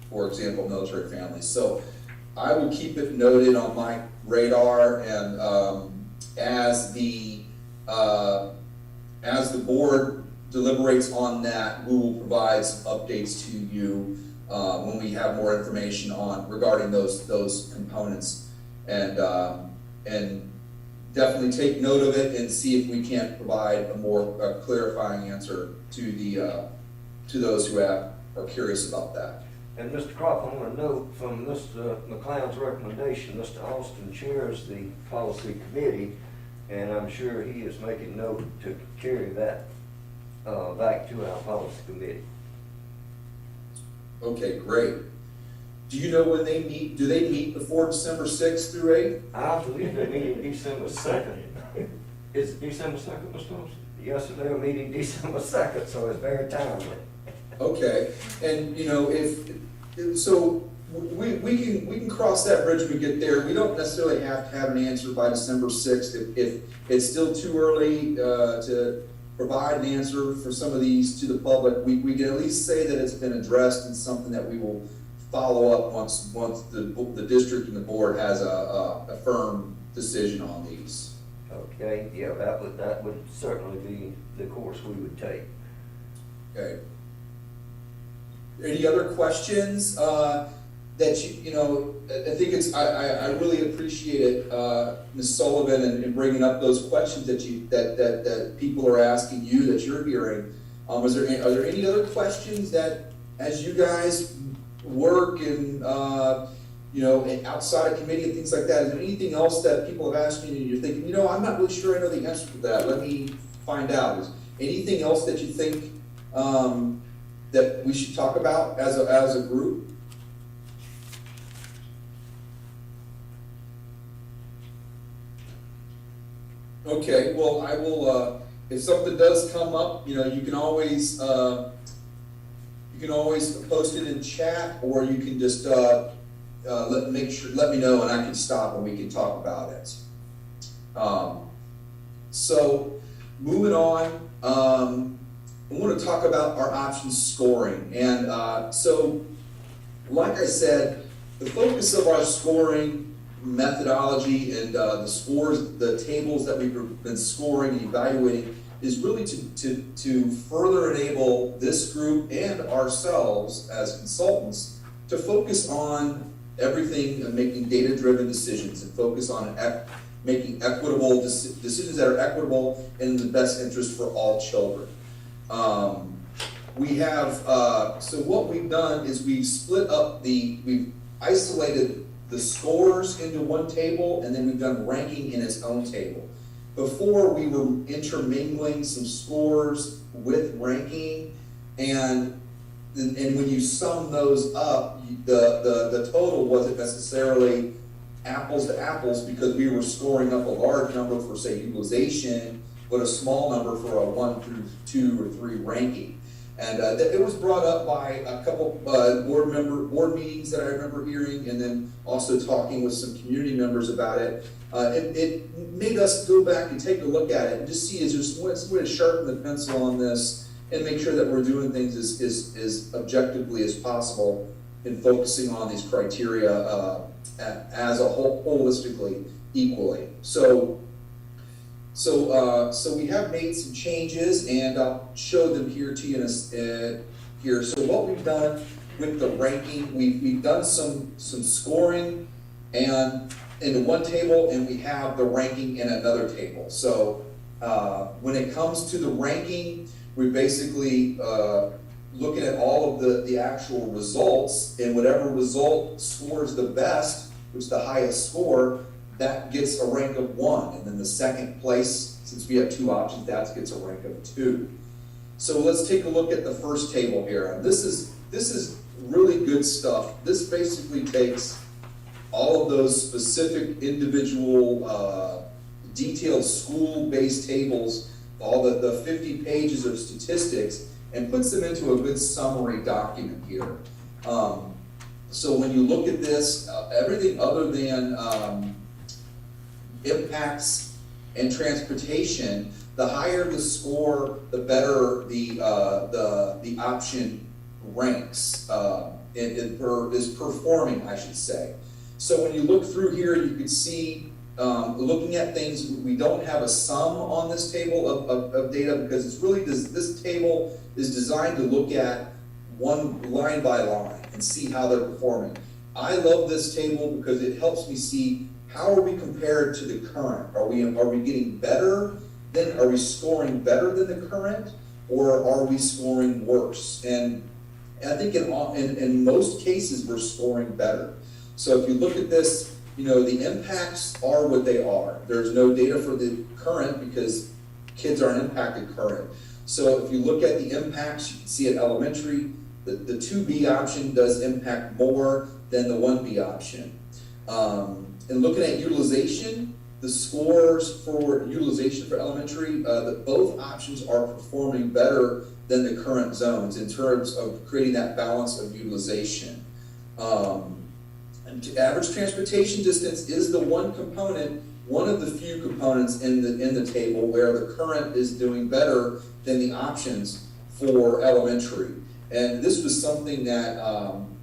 for example, military families. So I will keep it noted on my radar, and as the board deliberates on that, we will provide some updates to you when we have more information regarding those components, and definitely take note of it and see if we can't provide a more clarifying answer to those who are curious about that. And Mr. Croft, I want to note from Mr. McLeod's recommendation, Mr. Austin chairs the policy committee, and I'm sure he is making note to carry that back to our policy committee. Okay, great. Do you know when they meet? Do they meet before December 6th through 8th? I believe they're meeting December 2nd. Is it December 2nd, Mr. Austin? Yes, they were meeting December 2nd, so it's very timely. Okay, and you know, we can cross that bridge when we get there. We don't necessarily have to have an answer by December 6th. If it's still too early to provide an answer for some of these to the public, we can at least say that it's been addressed and something that we will follow up once the district and the board has a firm decision on these. Okay, yeah, that would certainly be the course we would take. Okay. Any other questions that you know? I think I really appreciate it, Ms. Sullivan, and bringing up those questions that people are asking you that you're hearing. Are there any other questions that, as you guys work and you know, and outside of committee and things like that, is there anything else that people have asked you and you're thinking, you know, I'm not really sure I know the answer to that, let me find out? Is anything else that you think that we should talk about as a group? Okay, well, I will, if something does come up, you know, you can always post it in chat, or you can just let me know and I can stop and we can talk about it. So moving on, I want to talk about our options scoring. And so, like I said, the focus of our scoring methodology and the scores, the tables that we've been scoring and evaluating, is really to further enable this group and ourselves as consultants to focus on everything and making data-driven decisions, and focus on making equitable decisions that are equitable and in the best interest for all children. We have, so what we've done is we've split up we've isolated the scores into one table, and then we've done ranking in its own table. Before, we were intermingling some scores with ranking, and when you sum those up, the total wasn't necessarily apples to apples, because we were scoring up a large number for, say, utilization, but a small number for a 1 through 2 or 3 ranking. And it was brought up by a couple board meetings that I remember hearing, and then also talking with some community members about it. It made us go back and take a look at it and just see, is there some way to sharpen the pencil on this and make sure that we're doing things as objectively as possible in focusing on these criteria as a whole, holistically, equally. So we have made some changes, and I'll show them here to you here. So what we've done with the ranking, we've done some scoring and in one table, and we have the ranking in another table. So when it comes to the ranking, we basically looking at all of the actual results, and whatever result scores the best, which is the highest score, that gets a rank of 1, and then the second place, since we have 2 options, that gets a rank of 2. So let's take a look at the first table here. And this is really good stuff. This basically takes all of those specific individual detailed school-based tables, all the 50 pages of statistics, and puts them into a good summary document here. So when you look at this, everything other than impacts and transportation, the higher the score, the better the option ranks, is performing, I should say. So when you look through here, you can see, looking at things, we don't have a sum on this table of data, because it's really, this table is designed to look at one line by line and see how they're performing. I love this table because it helps me see how are we compared to the current. Are we getting better? Then are we scoring better than the current, or are we scoring worse? And I think in most cases we're scoring better. So if you look at this, you know, the impacts are what they are. There's no data for the current because kids aren't impacted current. So if you look at the impacts, you can see at elementary, the 2B option does impact more than the 1B option. And looking at utilization, the scores for utilization for elementary, both options are performing better than the current zones in terms of creating that balance of utilization. And average transportation distance is the one component, one of the few components in the table where the current is doing better than the options for elementary. And this was something that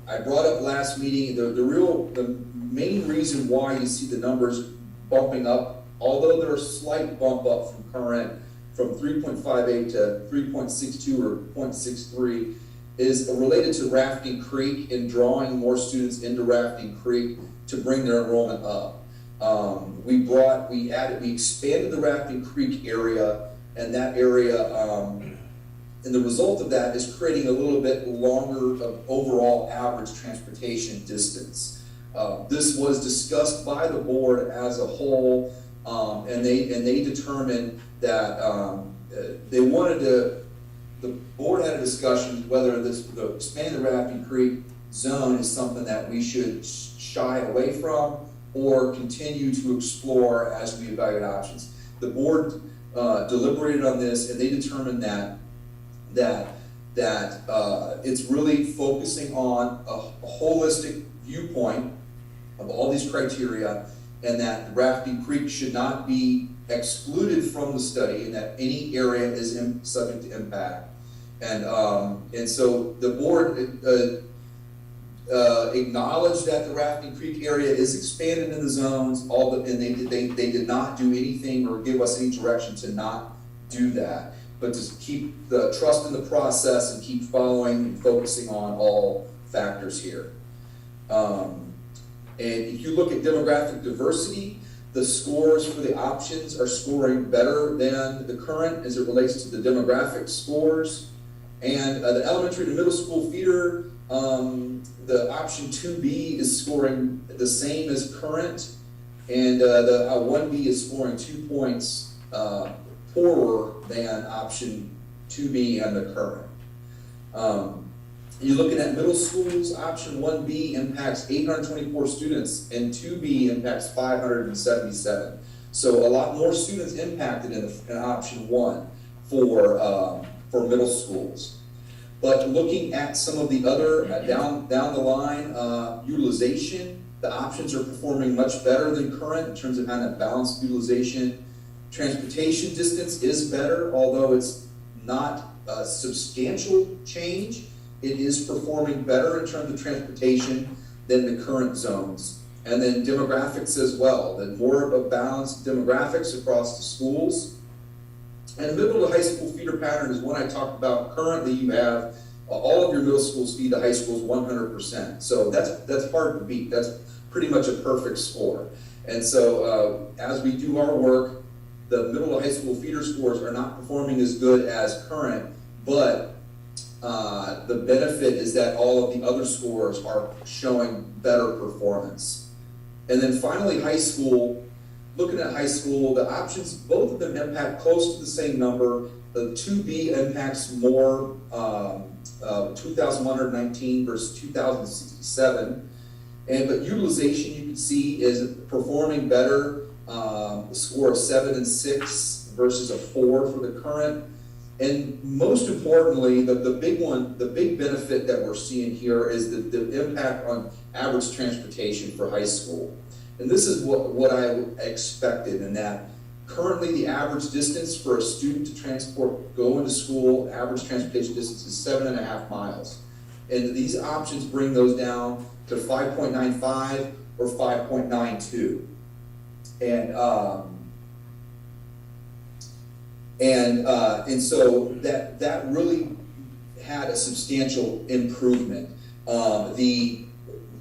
I brought up last meeting. The main reason why you see the numbers bumping up, although they're a slight bump up from current, from 3.58 to 3.62 or 0.63, is related to Rafting Creek and drawing more students into Rafting Creek to bring their enrollment up. We expanded the Rafting Creek area, and that area, and the result of that is creating a little bit longer of overall average transportation distance. This was discussed by the board as a whole, and they determined that they wanted to. The board had a discussion whether the expanded Rafting Creek zone is something that we should shy away from or continue to explore as we evaluate options. The board deliberated on this, and they determined that it's really focusing on a holistic viewpoint of all these criteria, and that Rafting Creek should not be excluded from the study, and that any area is subject to impact. And so the board acknowledged that the Rafting Creek area is expanded in the zones, and they did not do anything or give us any direction to not do that, but to keep the trust in the process and keep following and focusing on all factors here. And if you look at demographic diversity, the scores for the options are scoring better than the current as it relates to the demographic scores. And the elementary to middle school feeder, the option 2B is scoring the same as current, and the 1B is scoring 2 points poorer than option 2B and the current. You're looking at middle schools, option 1B impacts 824 students and 2B impacts 577. So a lot more students impacted in option 1 for middle schools. But looking at some of the other down the line, utilization, the options are performing much better than current in terms of having a balanced utilization. Transportation distance is better, although it's not a substantial change. It is performing better in terms of transportation than the current zones. And then demographics as well, that more of a balanced demographics across the schools. And middle to high school feeder pattern is one I talked about. Currently, you have all of your middle schools feed the high schools 100%. So that's hard to beat. That's pretty much a perfect score. And so as we do our work, the middle to high school feeder scores are not performing as good as current, but the benefit is that all of the other scores are showing better performance. And then finally, high school. Looking at high school, the options, both of them impact close to the same number. The 2B impacts more, 2,119 versus 2,067. But utilization, you can see, is performing better. A score of 7 and 6 versus a 4 for the current. And most importantly, the big benefit that we're seeing here is the impact on average transportation for high school. And this is what I expected, in that currently the average distance for a student to go into school, average transportation distance is 7.5 miles. And these options bring those down to 5.95 or 5.92. And so that really had a substantial improvement.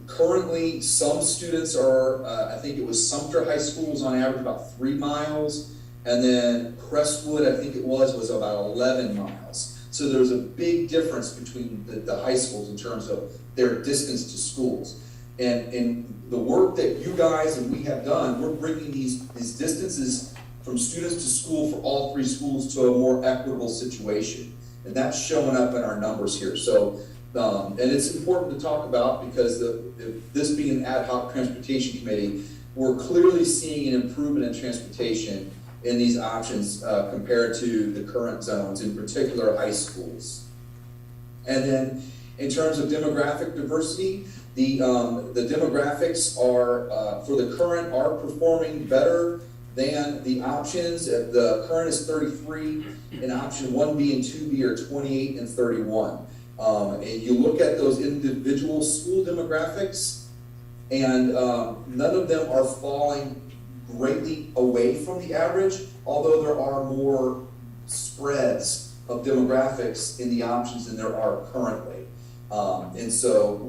Currently, some students are, I think it was Sumter High School was on average about 3 miles, and then Crestwood, I think it was about 11 miles. So there's a big difference between the high schools in terms of their distance to schools. And the work that you guys and we have done, we're bringing these distances from students to school for all 3 schools to a more equitable situation. And that's showing up in our numbers here. So, and it's important to talk about because this being an ad hoc transportation committee, we're clearly seeing an improvement in transportation in these options compared to the current zones, in particular high schools. And then in terms of demographic diversity, the demographics are, for the current, are performing better than the options. The current is 33, and option 1B and 2B are 28 and 31. And you look at those individual school demographics, and none of them are falling greatly away from the average, although there are more spreads of demographics in the options than there are currently. And so,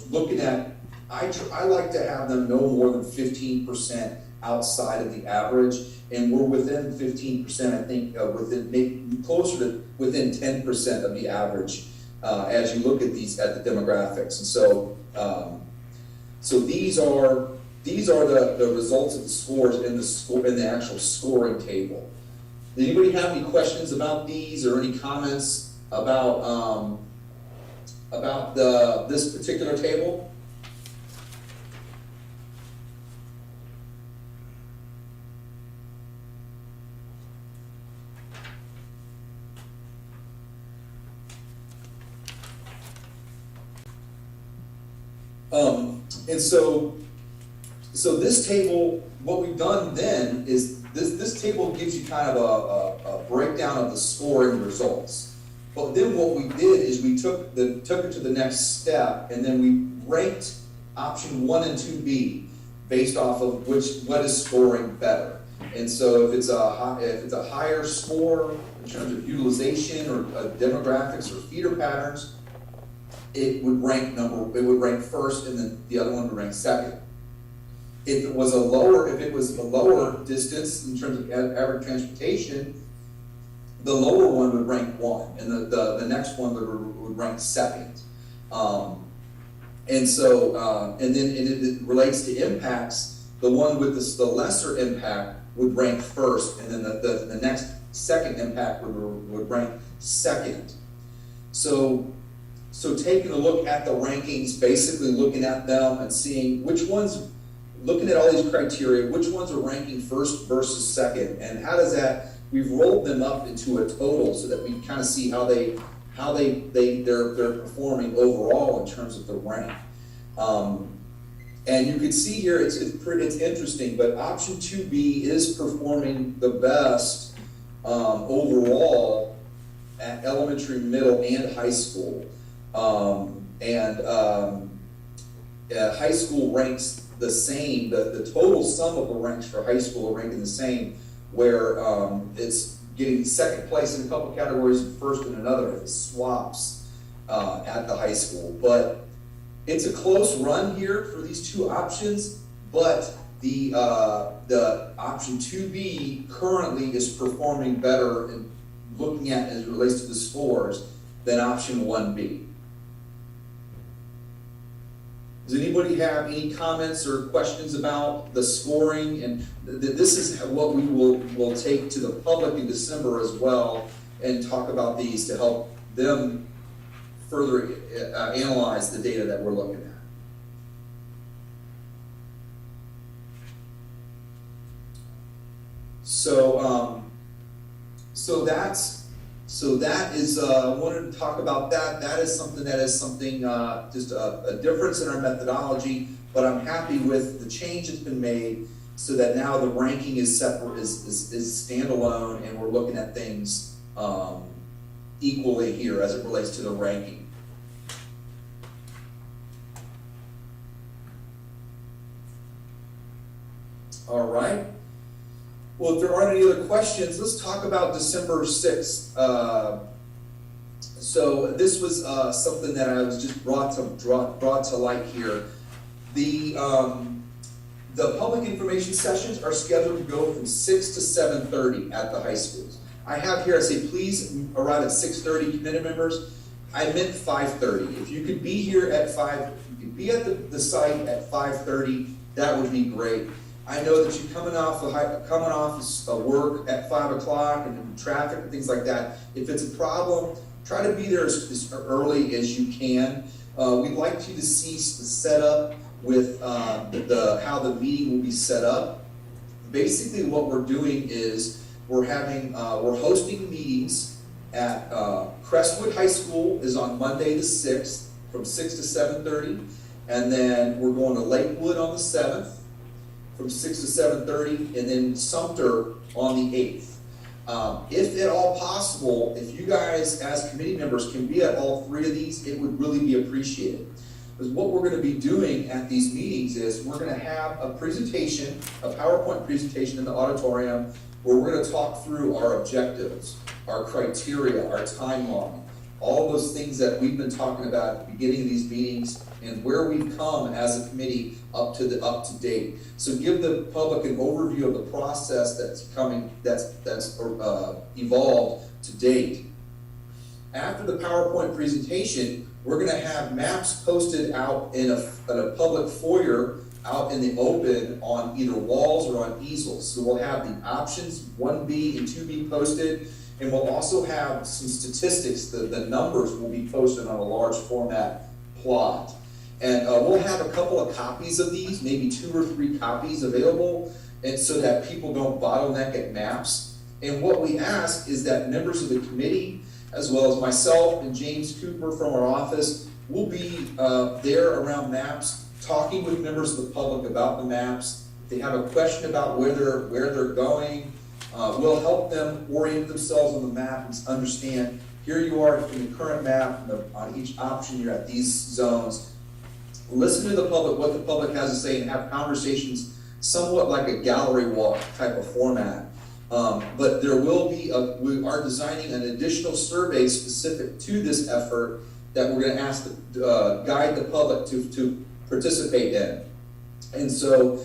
looking at, I like to have them no more than 15% outside of the average, and we're within 15%, I think, closer to within 10% of the average as you look at the demographics. And so, these are the results of the scores in the actual scoring table. Did anybody have any questions about these or any comments about this particular table? And so this table, what we've done then is this table gives you kind of a breakdown of the scoring results. But then what we did is we took it to the next step, and then we ranked option 1 and 2B based off of what is scoring better. And so if it's a higher score in terms of utilization or demographics or feeder patterns, it would rank first, and then the other one would rank second. If it was a lower distance in terms of average transportation, the lower one would rank 1, and the next one would rank second. And so, and then it relates to impacts. The one with the lesser impact would rank first, and then the next second impact would rank second. So taking a look at the rankings, basically looking at them and seeing which ones, looking at all these criteria, which ones are ranking first versus second, and how does that, we've rolled them up into a total so that we kind of see how they're performing overall in terms of the rank. And you can see here, it's interesting, but option 2B is performing the best overall at elementary, middle, and high school. High school ranks the same, the total sum of the ranks for high school are ranking the same, where it's getting second place in a couple categories and first in another. It swaps at the high school. But it's a close run here for these two options, but the option 2B currently is performing better in looking at as it relates to the scores than option 1B. Does anybody have any comments or questions about the scoring? And this is what we will take to the public in December as well, and talk about these to help them further analyze the data that we're looking at. So that is, I wanted to talk about that. That is something just a difference in our methodology, but I'm happy with the change that's been made so that now the ranking is separate, is standalone, and we're looking at things equally here as it relates to the ranking. All right. Well, if there aren't any other questions, let's talk about December 6th. So this was something that I was just brought to light here. The public information sessions are scheduled to go from 6 to 7:30 at the high schools. I have here, I say, please arrive at 6:30, committee members. I meant 5:30. If you could be here at 5, you could be at the site at 5:30, that would be great. I know that you're coming off work at 5 o'clock and traffic and things like that. If it's a problem, try to be there as early as you can. We'd like you to see the setup with how the meeting will be set up. Basically, what we're doing is we're hosting meetings at Crestwood High School is on Monday the 6th from 6 to 7:30, and then we're going to Lakewood on the 7th. From 6 to 7:30, and then Sumter on the 8th. If at all possible, if you guys as committee members can be at all three of these, it would really be appreciated. Because what we're going to be doing at these meetings is we're going to have a presentation, a PowerPoint presentation in the auditorium, where we're going to talk through our objectives, our criteria, our timeline, all those things that we've been talking about at the beginning of these meetings, and where we've come as a committee up to date. So give the public an overview of the process that's evolved to date. After the PowerPoint presentation, we're going to have maps posted out in a public foyer out in the open on either walls or on easels. So we'll have the options 1B and 2B posted, and we'll also have some statistics. The numbers will be posted on a large format plot. And we'll have a couple of copies of these, maybe 2 or 3 copies available, and so that people don't bottleneck at maps. And what we ask is that members of the committee, as well as myself and James Cooper from our office, will be there around maps, talking with members of the public about the maps. If they have a question about where they're going, we'll help them orient themselves on the map and understand, here you are in the current map, on each option you're at these zones. Listen to the public, what the public has to say, and have conversations somewhat like a gallery walk type of format. But there will be, we are designing an additional survey specific to this effort that we're going to ask guide the public to participate in. And so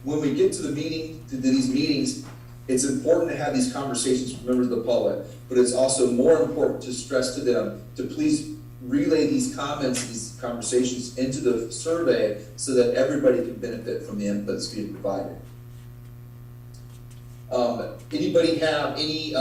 when we get to these meetings, it's important to have these conversations with members of the public, but it's also more important to stress to them to please relay these comments, these conversations into the survey so that everybody can benefit from the input that's being provided. Anybody have any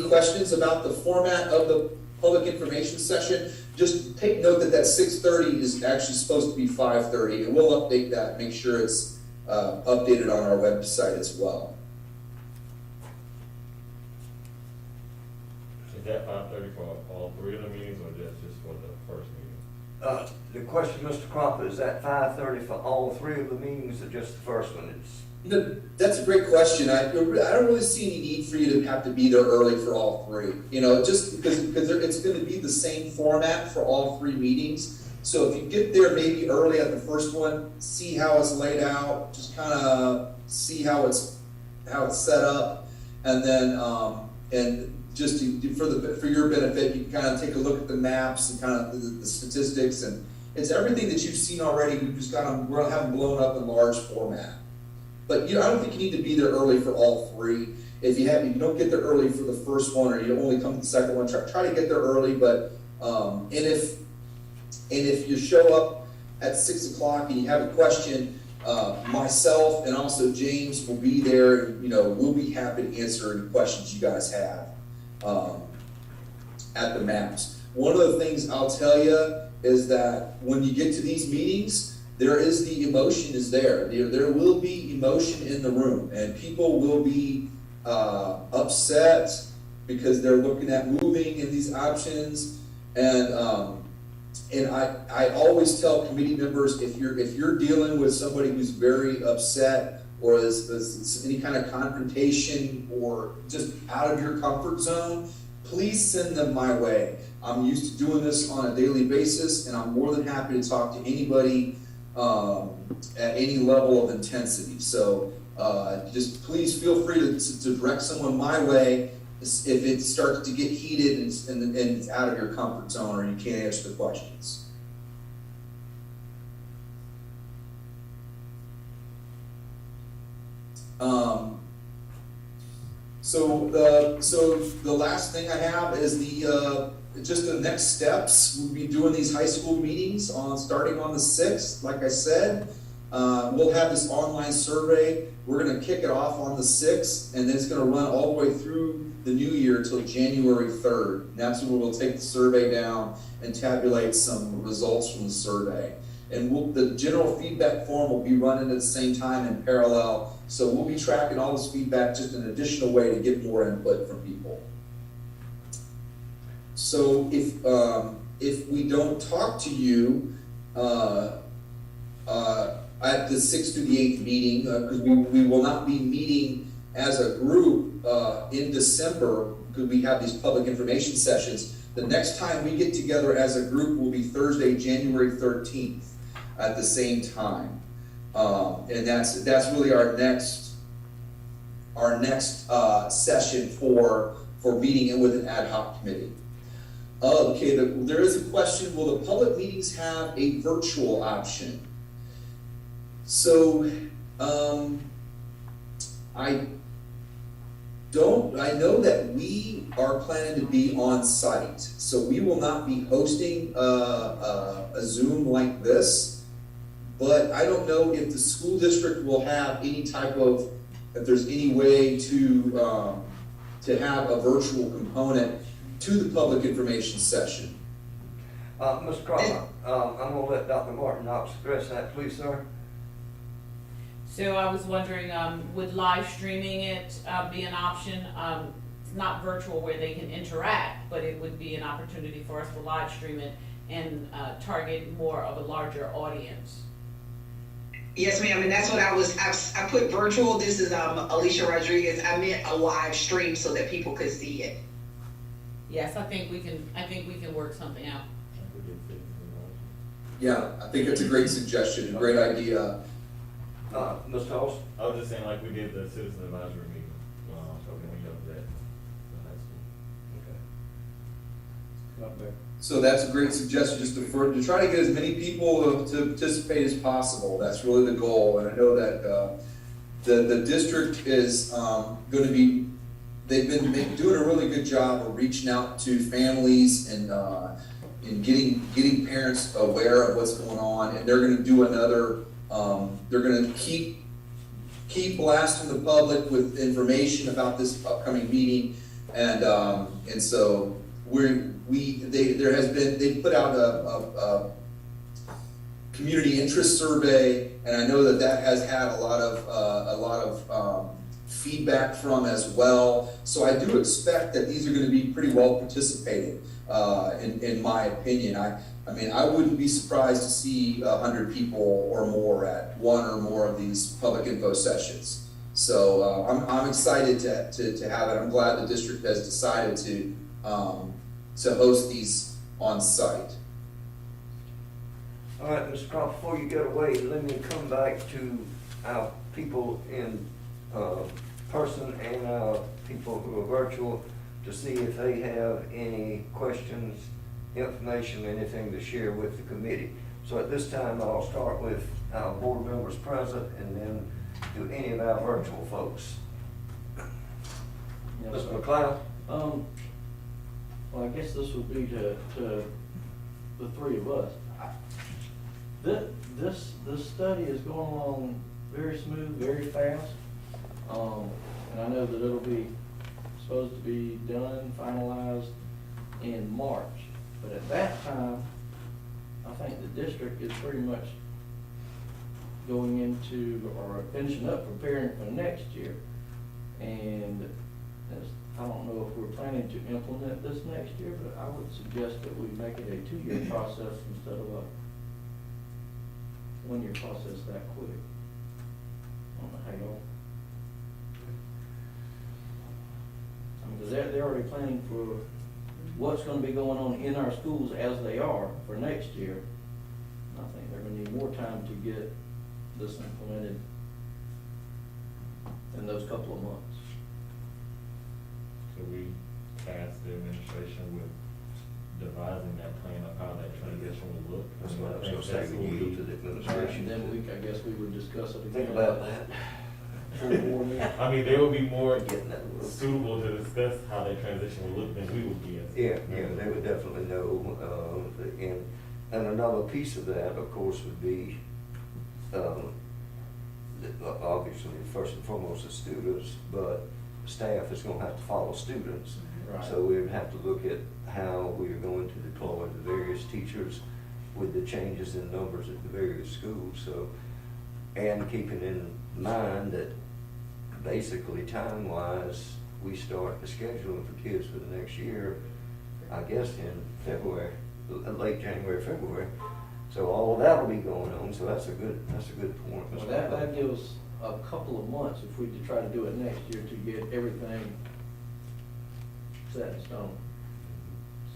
questions about the format of the public information session? Just take note that 6:30 is actually supposed to be 5:30, and we'll update that, make sure it's updated on our website as well. Is that 5:30 for all 3 of the meetings, or just for the first meeting? The question, Mr. Cropper, is that 5:30 for all 3 of the meetings or just the first one? That's a great question. I don't really see any need for you to have to be there early for all 3. Just because it's going to be the same format for all 3 meetings. So if you get there maybe early at the first one, see how it's laid out, just kind of see how it's set up, and then and just for your benefit, you can kind of take a look at the maps and kind of the statistics, and it's everything that you've seen already. We're gonna have them blown up in large format. But I don't think you need to be there early for all three. If you don't get there early for the first one, or you only come to the second one, try to get there early. But and if you show up at 6 o'clock and you have a question, myself and also James will be there. And, we'll be happy to answer any questions you guys have at the maps. One of the things I'll tell you is that when you get to these meetings, the emotion is there. There will be emotion in the room, and people will be upset because they're looking at moving in these options. And I always tell committee members, if you're dealing with somebody who's very upset, or is any kind of confrontation, or just out of your comfort zone, please send them my way. I'm used to doing this on a daily basis, and I'm more than happy to talk to anybody at any level of intensity. So just please feel free to direct someone my way if it starts to get heated and it's out of your comfort zone, or you can't answer the questions. So the last thing I have is just the next steps. We'll be doing these high school meetings starting on the 6th. Like I said, we'll have this online survey. We're going to kick it off on the 6th, and then it's going to run all the way through the new year until January 3rd. And that's when we'll take the survey down and tabulate some results from the survey. And the general feedback form will be running at the same time in parallel. So we'll be tracking all this feedback, just an additional way to get more input from people. So if we don't talk to you at the 6th through the 8th meeting, because we will not be meeting as a group in December, because we have these public information sessions. The next time we get together as a group will be Thursday, January 13th at the same time. And that's really our next session for meeting with an ad hoc committee. Okay, there is a question, will the public meetings have a virtual option? So, I know that we are planning to be on site, so we will not be hosting a Zoom like this, but I don't know if the school district will have any type of, if there's any way to have a virtual component to the public information session. Mr. Crawford, I'm going to let Dr. Martin express that, please, sir. So I was wondering, would live streaming it be an option? It's not virtual where they can interact, but it would be an opportunity for us to live stream it and target more of a larger audience. Yes, ma'am, and that's what I put virtual. This is Alicia Rodriguez. I meant a live stream so that people could see it. Yes, I think we can work something out. Yeah, I think it's a great suggestion, a great idea. Mr. Holmes? I was just saying, like we did the citizen advisory meeting, so can we have that in high school? Okay. Not bad. So that's a great suggestion, just to try to get as many people to participate as possible. That's really the goal. And I know that the district is going to be, they've been doing a really good job of reaching out to families and getting parents aware of what's going on. And they're going to do another, they're going to keep blasting the public with information about this upcoming meeting. And so they put out a community interest survey, and I know that has had a lot of feedback from as well. So I do expect that these are going to be pretty well participated, in my opinion. I mean, I wouldn't be surprised to see 100 people or more at one or more of these public info sessions. So I'm excited to have it. I'm glad the district has decided to host these on site. All right, Mr. Croft, before you get away, let me come back to our people in person and our people who are virtual to see if they have any questions, information, anything to share with the committee. So at this time, I'll start with our board members present and then do any of our virtual folks. Yes, Mr. sir. McLeod? Well, I guess this would be to the three of us. This study is going along very smooth, very fast. And I know that it'll be supposed to be done, finalized in March. But at that time, I think the district is pretty much going into, or finishing up, preparing for next year. And I don't know if we're planning to implement this next year, but I would suggest that we make it a 2-year process instead of a 1-year process that quick. I don't know how y'all. Because they're already planning for what's gonna be going on in our schools as they are for next year. I think they're gonna need more time to get this implemented in those couple of months. So we tasked the administration with devising that plan of how that transition will look. That's what I was think gonna say, that's we what yield to the administration. And then I guess we would discuss it again. Think about that. Full board meeting. I mean, they will be more Getting that look. suitable to discuss how that transition will look than we will be. Yeah, they would definitely know, and another piece of that, of course, would be, obviously, first and foremost, the students, but staff is gonna have to follow students. Right. So we would have to look at how we are going to deploy the various teachers with the changes in numbers at the various schools, so, and keeping in mind that basically, time-wise, we start the scheduling for kids for the next year, I guess, in February, late January, February. So all of that'll be going on, so that's a good point. Well, Mr. that McLeod. gives a couple of months if we try to do it next year to get everything set in stone.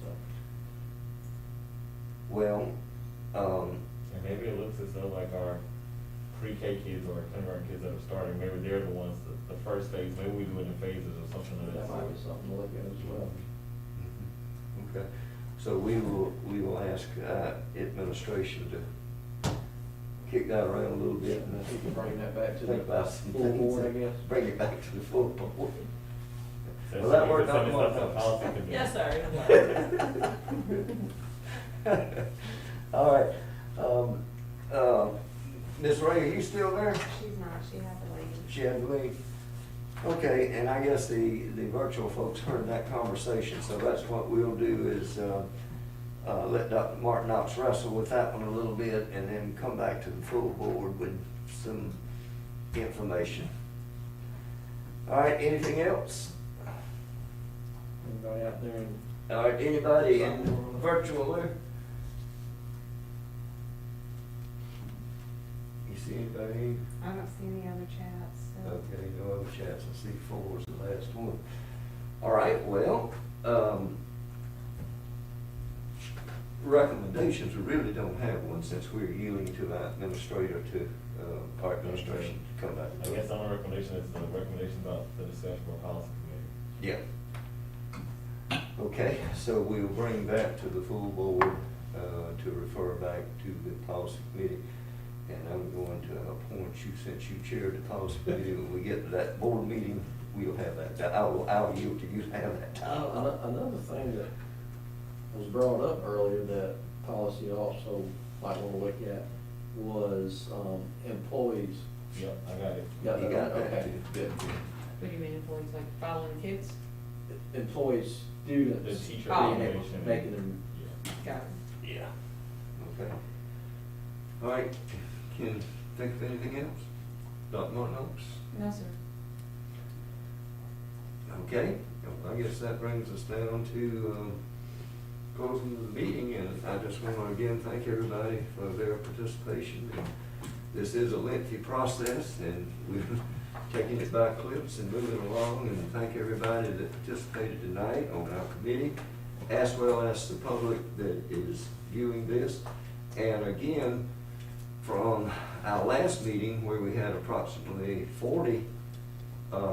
So, Well, And maybe it looks as though like our pre-K kids or kindergarten kids that are starting, maybe they're the ones, the first phase, maybe we do it in phases or something of that that might sort. be something to look at as well. okay, so we will ask administration to kick that around a little bit And and then we can bring that back to think about the some full things. board, I and guess. Bring it back to the full board. So Well, that we worked can out send well, this up to folks. policy committee. Yes, sir. All right, Ms. Ray, are you still there? She's not, she had to leave. She had to leave. Okay, and I guess the virtual folks heard that conversation, so that's what we'll do is, let Dr. Martin Knox wrestle with that one a little bit and then come back to the full board with some information. All right, anything else? Anybody out there in All right, anybody in virtual there? You see anybody? I don't see any other chats, so. Okay, no other chats, I see 4 is the last one. All right, well, recommendations, we really don't have one since we're yielding to our administrator to, our administration to come back. I guess our recommendation is the recommendation about the discussion for policy committee. Yeah. Okay, so we'll bring that to the full board, to refer back to the policy committee. And I'm going to appoint you, since you chair the policy committee, when we get to that board meeting, we'll have that. I'll yield to you to have that time. Another thing that was brought up earlier that policy also might want to look at was employees. Yep, I got it. Got You got that Okay, too. good. What do you mean employees, like following kids? Employees, students. The teacher being recommendation. able- Making them, Yeah. Got it. Yeah. Okay. All right, can you think of anything else? Dr. Martin? No, sir. Okay, I guess that brings us down to closing of the meeting, and I just want to again thank everybody for their participation. And this is a lengthy process, and we're taking it by clips and moving along, and thank everybody that participated tonight on our committee, as well as the public that is viewing this. And again, from our last meeting where we had approximately 40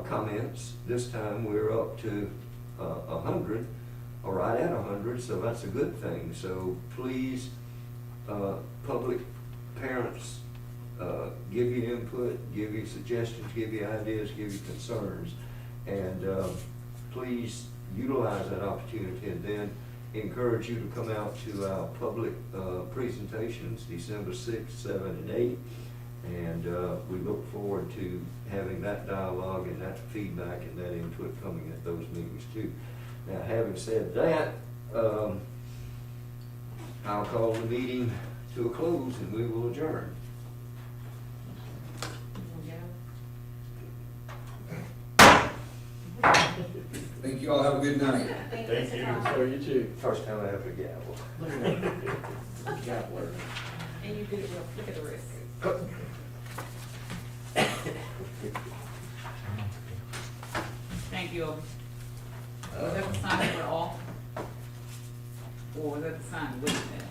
comments, this time we're up to 100, or right at 100, so that's a good thing. So please, public parents, give you input, give you suggestions, give you ideas, give you concerns, and please utilize that opportunity, and then encourage you to come out to our public presentations December 6th, 7th, and 8th, and we look forward to having that dialogue and that feedback and that input coming at those meetings too. Now, having said that, I'll call the meeting to a close and we will adjourn. Thank you all, have a good night. Thank Thank Mr. you. Thomas. So you too. First time I have a gavel. Gabbler. And you did it real, look at the wrist. Thank you. Was that the sign for all? Or was that the sign with that?